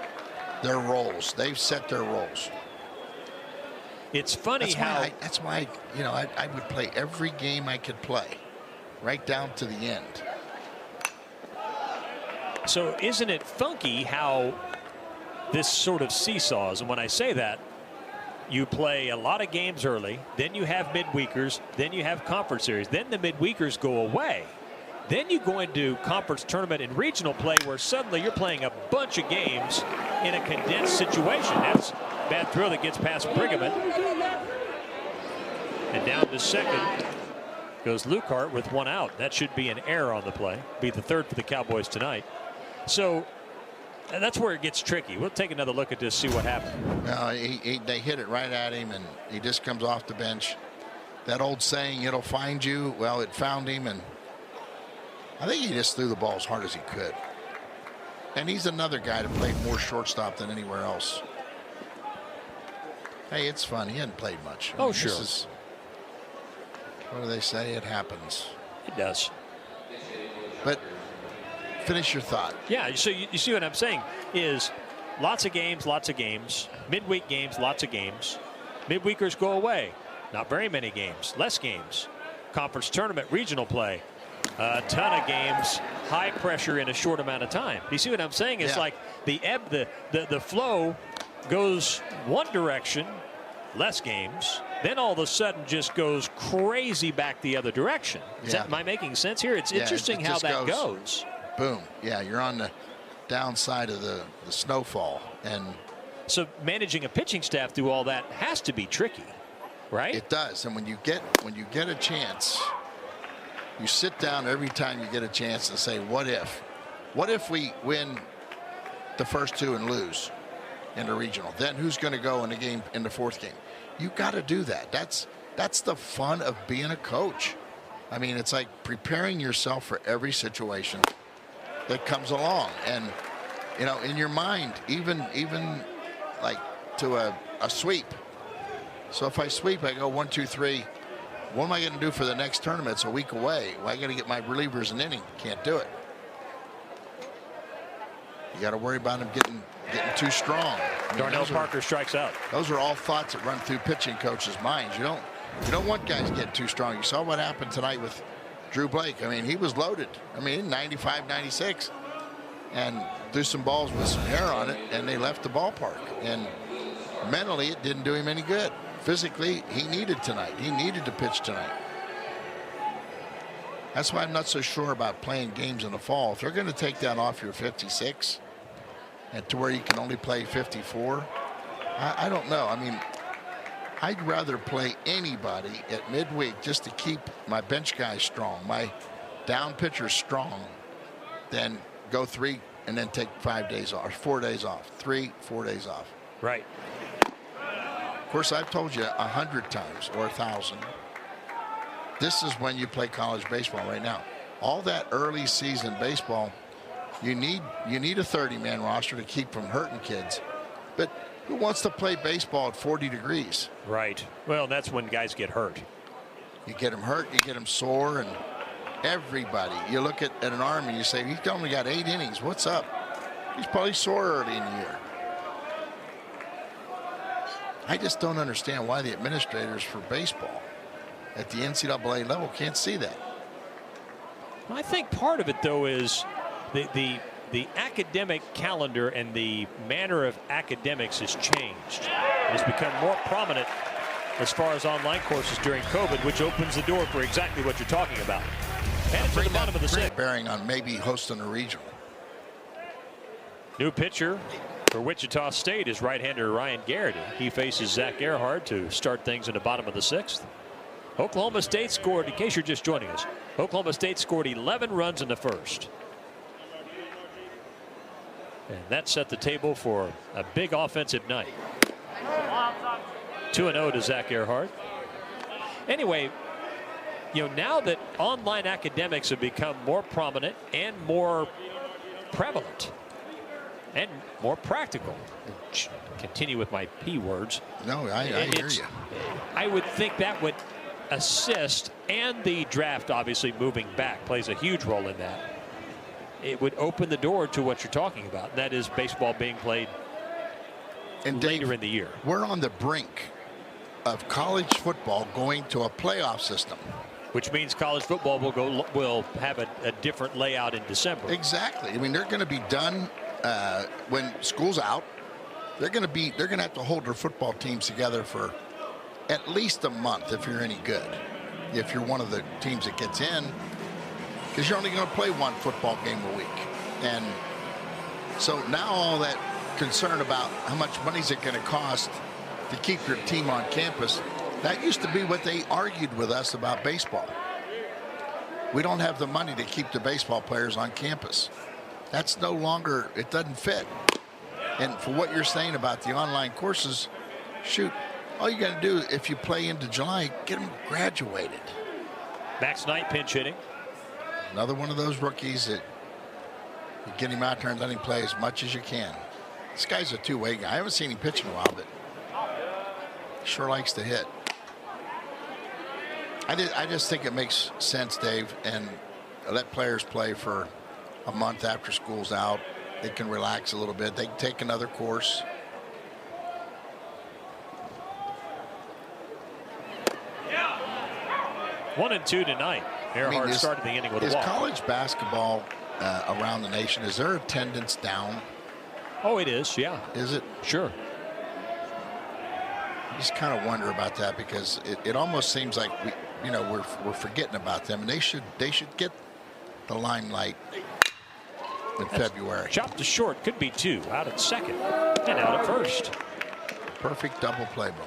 their roles. They've set their roles.
It's funny
that's why I would play every game I could play, right down to the end.
So isn't it funky how this sort of seesaws? And when I say that, you play a lot of games early, then you have midweekers, then you have conference series, then the midweekers go away. Then you go into conference tournament and regional play where suddenly you're playing a bunch of games in a condensed situation. That's a bad throw that gets past Brigham. And down to second goes Luckhart with 1 out. That should be an error on the play. Be the 3rd for the Cowboys tonight. So that's where it gets tricky. We'll take another look at this, see what happened.
No, they hit it right at him, and he just comes off the bench. That old saying, it'll find you. Well, it found him, and I think he just threw the ball as hard as he could. And he's another guy that played more shortstop than anywhere else. Hey, it's fun. He hadn't played much.
Oh, sure.
What do they say? It happens.
It does.
But finish your thought.
Yeah, so you see what I'm saying is lots of games. Midweek games, lots of games. Midweekers go away. Not very many games. Less games. Conference tournament, regional play. A ton of games, high pressure in a short amount of time. You see what I'm saying? It's like the flow goes one direction, less games, then all of a sudden just goes crazy back the other direction. Am I making sense here? It's interesting how that goes.
Boom. Yeah, you're on the downside of the snowfall. And
so managing a pitching staff through all that has to be tricky, right?
It does. And when you get a chance, you sit down every time you get a chance and say, what if? What if we win the first 2 and lose in the regional? Then who's going to go in the 4th game? You got to do that. That's the fun of being a coach. I mean, it's like preparing yourself for every situation that comes along. And, in your mind, even like to a sweep. So if I sweep, I go 1, 2, 3. What am I going to do for the next tournament? It's a week away. Well, I got to get my relievers an inning. Can't do it. You got to worry about them getting too strong.
Darnell Parker strikes out.
Those are all thoughts that run through pitching coaches' minds. You don't want guys getting too strong. You saw what happened tonight with Drew Blake. I mean, he was loaded. I mean, 95, 96, and threw some balls with some hair on it, and they left the ballpark. And mentally, it didn't do him any good. Physically, he needed tonight. He needed to pitch tonight. That's why I'm not so sure about playing games in the fall. If they're going to take that off your 56 and to where you can only play 54, I don't know. I mean, I'd rather play anybody at midweek just to keep my bench guys strong, my down pitchers strong, than go 3 and then take 5 days off, 4 days off, 3, 4 days off.
Right.
Of course, I've told you 100 times or 1,000. This is when you play college baseball right now. All that early season baseball, you need a 30-man roster to keep from hurting kids. But who wants to play baseball at 40 degrees?
Right. Well, that's when guys get hurt.
You get them hurt, you get them sore, and everybody. You look at an arm and you say, he's only got 8 innings. What's up? He's probably sore early in the year. I just don't understand why the administrators for baseball at the NCAA level can't see that.
I think part of it, though, is the the academic calendar and the manner of academics has changed. It has become more prominent as far as online courses during COVID, which opens the door for exactly what you're talking about. Headed to the bottom of the sixth.
Bearing on maybe hosting a regional.
New pitcher for Wichita State is right-hander Ryan Garrity. He faces Zach Earhart to start things in the bottom of the sixth. Oklahoma State scored, in case you're just joining us, Oklahoma State scored 11 runs in the first. And that set the table for a big offensive night. 2-0 to Zach Earhart. Anyway, you know, now that online academics have become more prominent and more prevalent and more practical, continue with my P words.
No, I hear you.
I would think that would assist, and the draft obviously moving back plays a huge role in that. It would open the door to what you're talking about. That is baseball being played
and
later
Dave,
in the year.
We're on the brink of college football going to a playoff system,
which means college football will have a different layout in December.
Exactly. I mean, they're going to be done when school's out. They're going to have to hold their football teams together for at least a month if you're any good. If you're one of the teams that gets in, because you're only going to play one football game a week. And so now all that concern about how much money is it going to cost to keep your team on campus, that used to be what they argued with us about baseball. We don't have the money to keep the baseball players on campus. That's no longer, it doesn't fit. And for what you're saying about the online courses, shoot, all you got to do if you play into July, get them graduated.
Max Knight pinch hitting.
Another one of those rookies that you get him out there and let him play as much as you can. This guy's a two-way guy. I haven't seen him pitch in a while, but sure likes to hit. I just think it makes sense, Dave, and let players play for a month after school's out. They can relax a little bit. They can take another course.
Yeah. 1-2 tonight. Earhart started the inning with a walk.
Is college basketball around the nation, is their attendance down?
Oh, it is, yeah.
Is it?
Sure.
I just kind of wonder about that, because it almost seems like we're forgetting about them, and they should get the limelight in February.
Chopped to short, could be two. Out at second and out at first.
Perfect double play ball.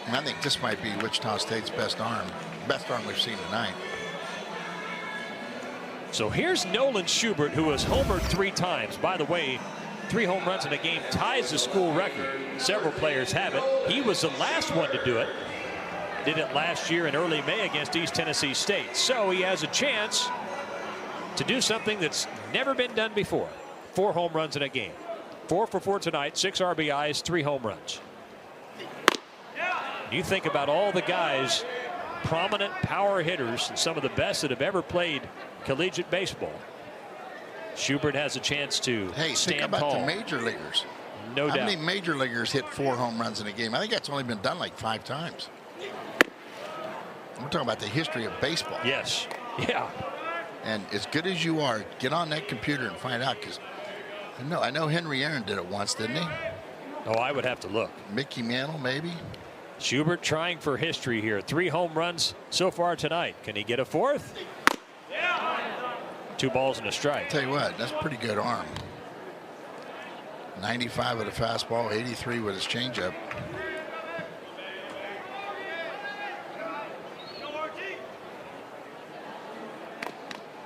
And I think this might be Wichita State's best arm we've seen tonight.
So here's Nolan Schubert, who has homered 3 times. By the way, 3 home runs in a game ties the school record. Several players have it. He was the last one to do it. Did it last year in early May against East Tennessee State. So he has a chance to do something that's never been done before. 4 home runs in a game. 4 for 4 tonight, 6 RBIs, 3 home runs. You think about all the guys, prominent power hitters, and some of the best that have ever played collegiate baseball. Schubert has a chance to stand
think about
tall.
the major leaguers.
No doubt.
How many major leaguers hit 4 home runs in a game? I think that's only been done like 5 times. We're talking about the history of baseball.
Yes. Yeah.
And as good as you are, get on that computer and find out, because I know Henry Aaron did it once, didn't he?
Oh, I would have to look.
Mickey Mantle, maybe.
Schubert trying for history here. 3 home runs so far tonight. Can he get a 4th? 2 balls and a strike.
Tell you what, that's a pretty good arm. 95 with a fastball, 83 with his changeup.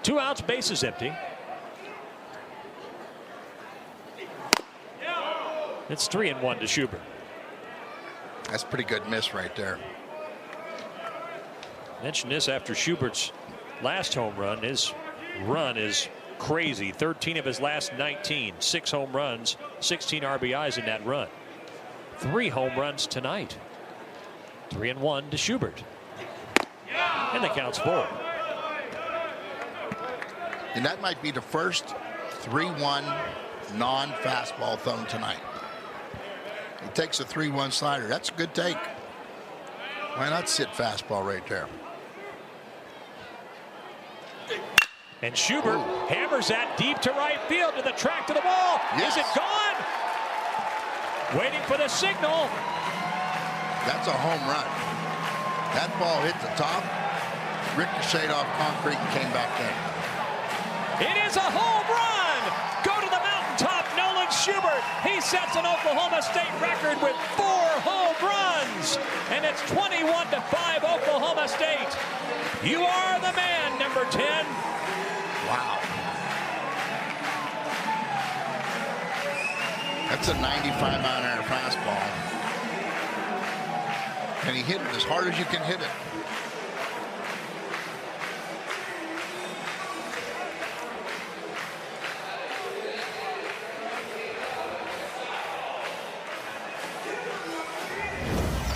Two outs, bases empty. It's 3-1 to Schubert.
That's a pretty good miss right there.
Mentioned this after Schubert's last home run. His run is crazy. 13 of his last 19. 6 home runs, 16 RBIs in that run. 3 home runs tonight. 3-1 to Schubert. And the count's 4.
And that might be the first 3-1 non-fastball thrown tonight. He takes a 3-1 slider. That's a good take. Why not sit fastball right there?
And Schubert hammers that deep to right field to the track to the ball.
Yes.
Is it gone? Waiting for the signal.
That's a home run. That ball hit the top, ricocheted off concrete, and came back in.
It is a home run. Go to the mountaintop, Nolan Schubert. He sets an Oklahoma State record with 4 home runs. And it's 21-5 Oklahoma State. You are the man, number 10.
Wow. That's a 95-mile-an-hour fastball. And he hit it as hard as you can hit it.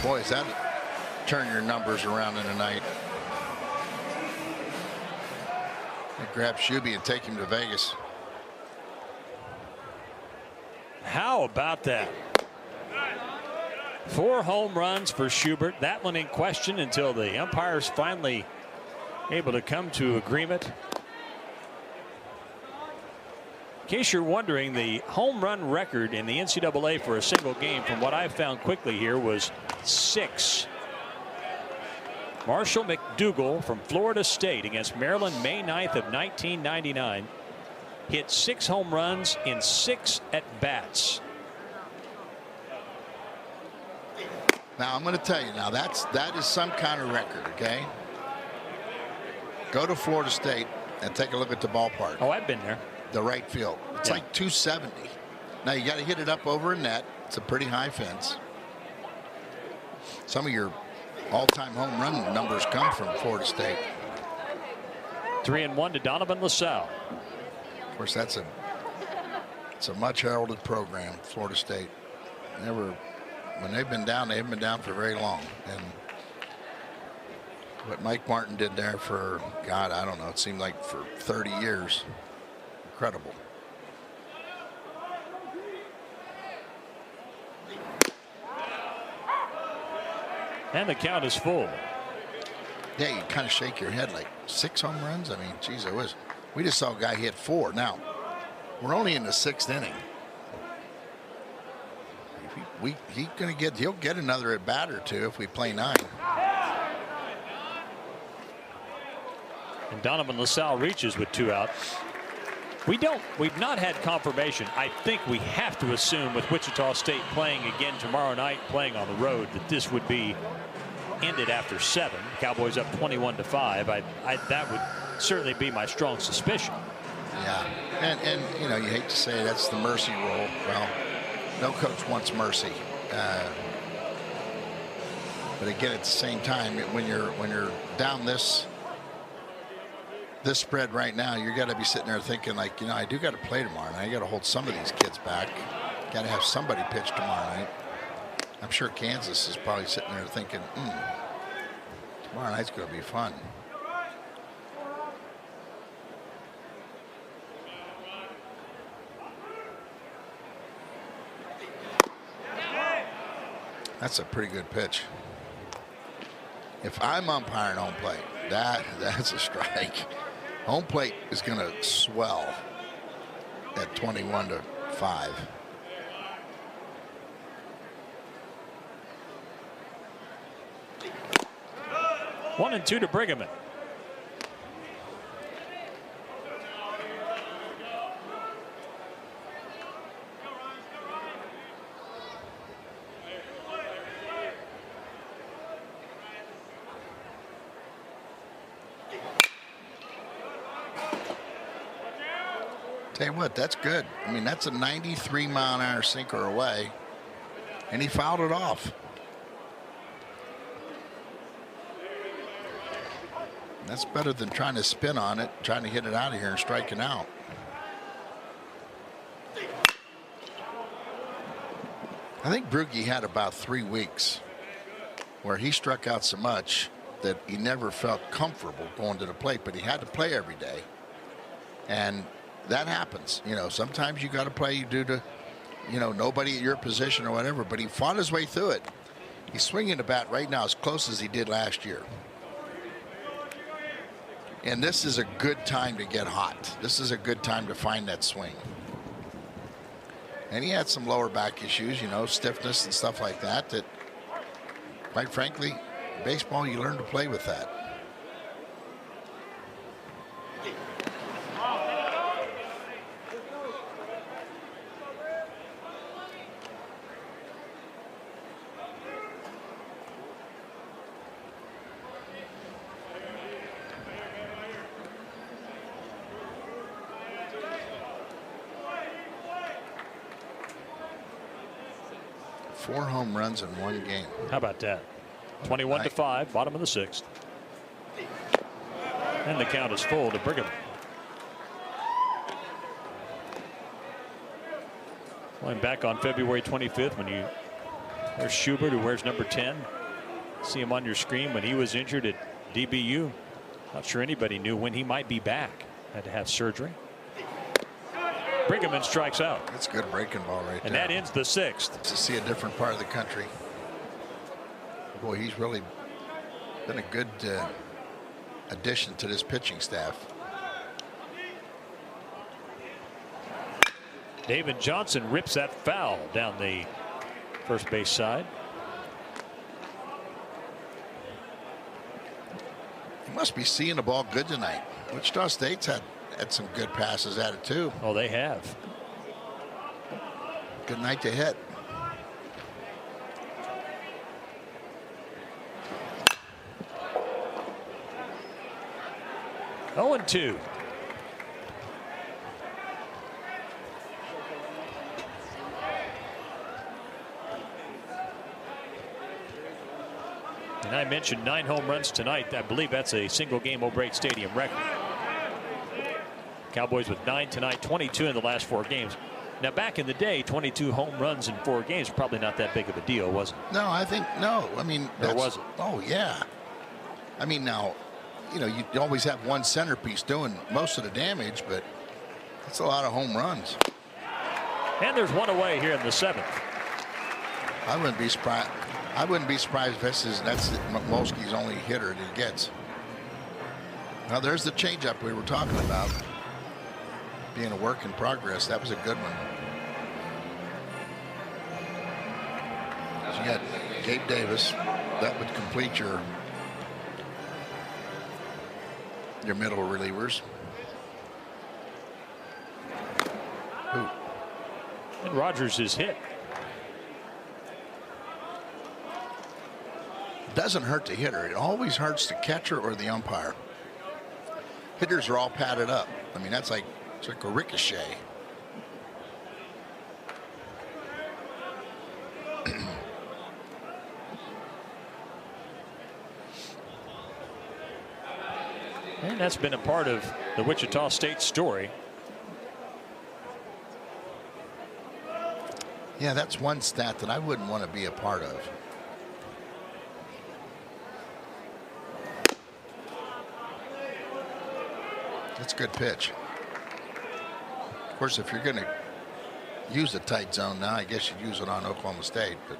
Boy, is that turn your numbers around in a night. Grab Shuby and take him to Vegas.
How about that? 4 home runs for Schubert. That one in question until the umpires finally able to come to agreement. In case you're wondering, the home run record in the NCAA for a single game, from what I found quickly here, was 6. Marshall McDougal from Florida State against Maryland, May 9th of 1999, hit 6 home runs in 6 at-bats.
Now I'm going to tell you, now that is some kind of record, okay? Go to Florida State and take a look at the ballpark.
Oh, I've been there.
The right field. It's like 270. Now you got to hit it up over a net. It's a pretty high fence. Some of your all-time home run numbers come from Florida State.
3-1 to Donovan LaSalle.
Of course, it's a much heralded program, Florida State. When they've been down, they haven't been down for very long. And what Mike Martin did there for, God, I don't know, it seemed like for 30 years. Incredible.
And the count is full.
Yeah, you kind of shake your head like 6 home runs. I mean, geez, we just saw a guy hit 4. Now, we're only in the 6th inning. He'll get another at bat or 2 if we play 9.
And Donovan LaSalle reaches with 2 out. We've not had confirmation. I think we have to assume, with Wichita State playing again tomorrow night, playing on the road, that this would be ended after 7. Cowboys up 21-5. That would certainly be my strong suspicion.
Yeah, and you know, you hate to say that's the mercy rule. Well, no coach wants mercy. But again, at the same time, when you're down this spread right now, you got to be sitting there thinking, like, you know, I do got to play tomorrow night. I got to hold some of these kids back. Got to have somebody pitch tomorrow night. I'm sure Kansas is probably sitting there thinking, tomorrow night's going to be fun. That's a pretty good pitch. If I'm umpiring home plate, that's a strike. Home plate is going to swell at 21-5.
1-2 to Brigham.
Tell you what, that's good. I mean, that's a 93-mile-an-hour sinker away, and he fouled it off. That's better than trying to spin on it, trying to hit it out of here and striking out. I think Brugge had about 3 weeks where he struck out so much that he never felt comfortable going to the plate, but he had to play every day. And that happens. You know, sometimes you got to play due to, you know, nobody at your position or whatever, but he fought his way through it. He's swinging the bat right now as close as he did last year. And this is a good time to get hot. This is a good time to find that swing. And he had some lower back issues, you know, stiffness and stuff like that, that, quite frankly, baseball, you learn to play with that. Four home runs in one game.
How about that? 21-5, bottom of the 6th. And the count is full to Brigham. Going back on February 25th, when there's Schubert, who wears number 10. See him on your screen when he was injured at DBU. Not sure anybody knew when he might be back. Had to have surgery. Brigham strikes out.
That's a good breaking ball right there.
And that ends the 6th.
To see a different part of the country. Boy, he's really been a good addition to this pitching staff.
David Johnson rips that foul down the first base side.
He must be seeing the ball good tonight. Wichita State's had some good passes at it too.
Oh, they have.
Good night to hit.
Oh, 0-2. And I mentioned 9 home runs tonight. I believe that's a single game O'Brate Stadium record. Cowboys with 9 tonight, 22 in the last 4 games. Now, back in the day, 22 home runs in 4 games was probably not that big of a deal, was it?
No, I think no. I mean,
or was it?
Oh yeah. I mean, now, you know, you always have one centerpiece doing most of the damage, but that's a lot of home runs.
And there's one away here in the 7th.
I wouldn't be surprised. If that's Molsky's only hitter that he gets. Now there's the changeup we were talking about being a work in progress. That was a good one. So you got Gabe Davis. That would complete your middle relievers. Ooh.
And Rogers is hit.
Doesn't hurt the hitter. It always hurts the catcher or the umpire. Hitters are all padded up. I mean, it's like a ricochet.
And that's been a part of the Wichita State story.
Yeah, that's one stat that I wouldn't want to be a part of. That's a good pitch. Of course, if you're going to use a tight zone now, I guess you'd use it on Oklahoma State. But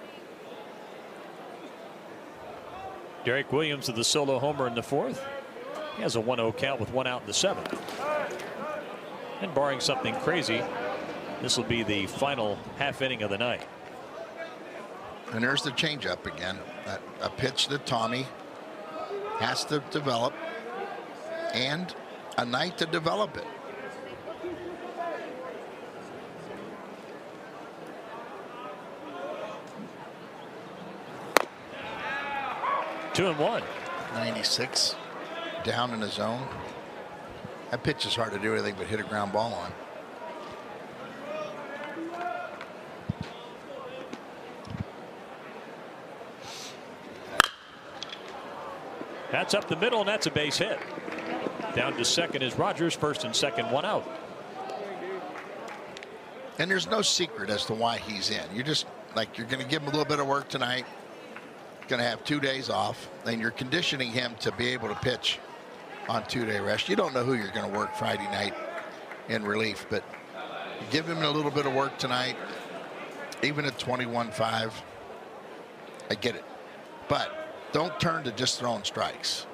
Derek Williams with the solo homer in the 4th. He has a 1-0 count with 1 out in the 7th. And barring something crazy, this will be the final half inning of the night.
And there's the changeup again. A pitch that Tommy has to develop, and a night to develop it.
Two and one.
96 down in the zone. That pitch is hard to do anything but hit a ground ball on.
That's up the middle, and that's a base hit. Down to second is Rogers. First and second, 1 out.
And there's no secret as to why he's in. You're just like, you're going to give him a little bit of work tonight. Going to have 2 days off. Then you're conditioning him to be able to pitch on 2-day rest. You don't know who you're going to work Friday night in relief, but give him a little bit of work tonight. Even at 21-5, I get it. But don't turn to just throwing strikes.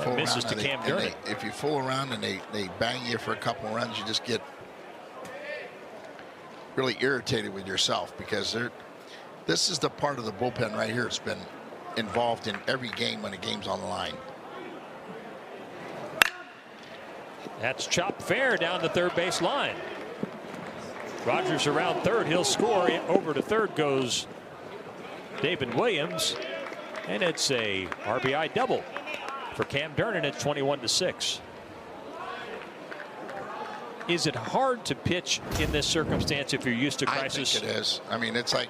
fool
misses
around,
to Cam Durden.
if you fool around and they bang you for a couple runs, you just get really irritated with yourself, because this is the part of the bullpen right here. It's been involved in every game when a game's on the line.
That's chopped fair down the third base line. Rogers around third. He'll score. Over to third goes David Williams, and it's a RBI double for Cam Durden at 21-6. Is it hard to pitch in this circumstance if you're used to crisis?
I think it is. I mean, it's like,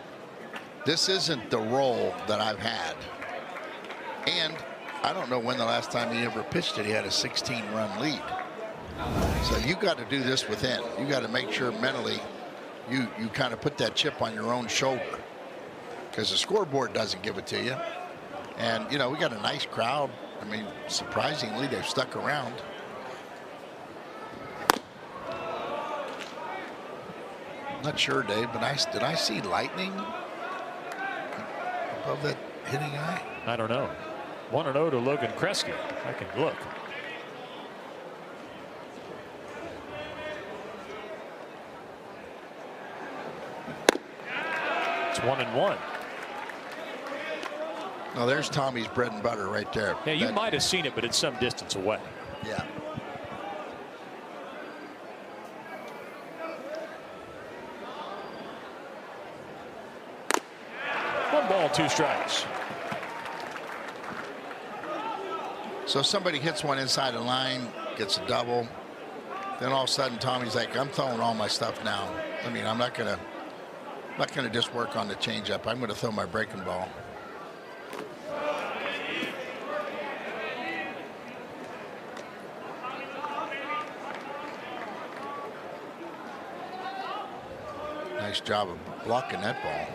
this isn't the role that I've had. And I don't know when the last time he ever pitched it, he had a 16-run lead. So you got to do this within. You got to make sure mentally you kind of put that chip on your own shoulder, because the scoreboard doesn't give it to you. And, you know, we got a nice crowd. I mean, surprisingly, they've stuck around. Not sure, Dave, but did I see lightning above that hitting eye?
I don't know. 1-0 to Logan Kresge. I can look. It's 1-1.
No, there's Tommy's bread and butter right there.
Yeah, you might have seen it, but it's some distance away.
Yeah.
One ball, 2 strikes.
So somebody hits one inside the line, gets a double. Then all of a sudden, Tommy's like, I'm throwing all my stuff now. I mean, I'm not gonna just work on the changeup. I'm gonna throw my breaking ball. Nice job of blocking that ball.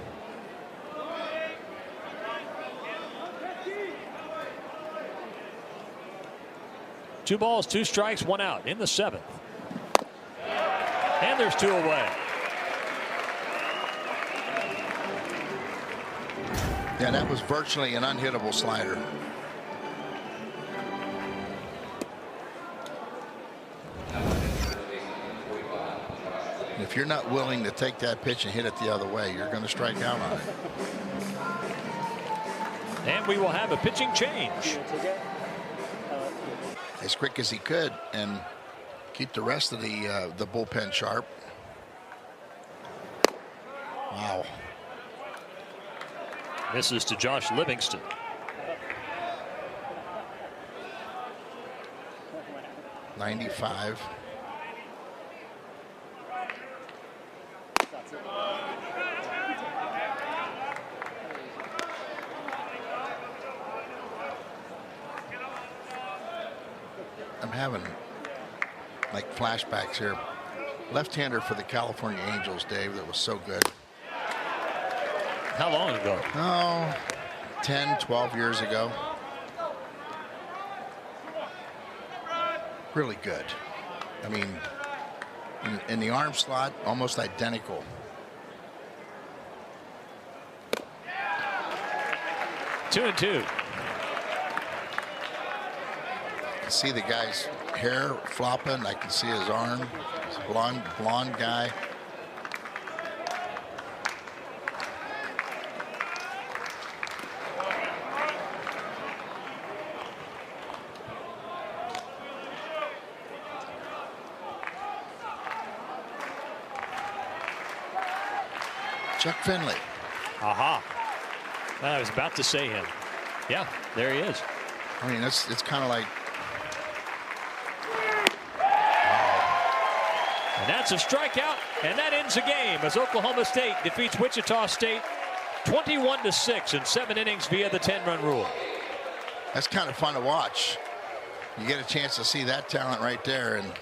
Two balls, 2 strikes, 1 out in the 7th. And there's 2 away.
Yeah, that was virtually an unhittable slider. If you're not willing to take that pitch and hit it the other way, you're going to strike out on it.
And we will have a pitching change.
As quick as he could and keep the rest of the bullpen sharp. Wow.
Misses to Josh Livingston.
'95. I'm having like flashbacks here. Left-hander for the California Angels, Dave, that was so good.
How long ago?
Oh, 10, 12 years ago. Really good. I mean, in the arm slot, almost identical.
Two and two.
I can see the guy's hair flopping. I can see his arm. He's a blonde guy. Chuck Finley.
Aha. I was about to say him. Yeah, there he is.
I mean, it's kind of like.
And that's a strikeout, and that ends the game as Oklahoma State defeats Wichita State 21-6 in 7 innings via the 10-run rule.
That's kind of fun to watch. You get a chance to see that talent right there, and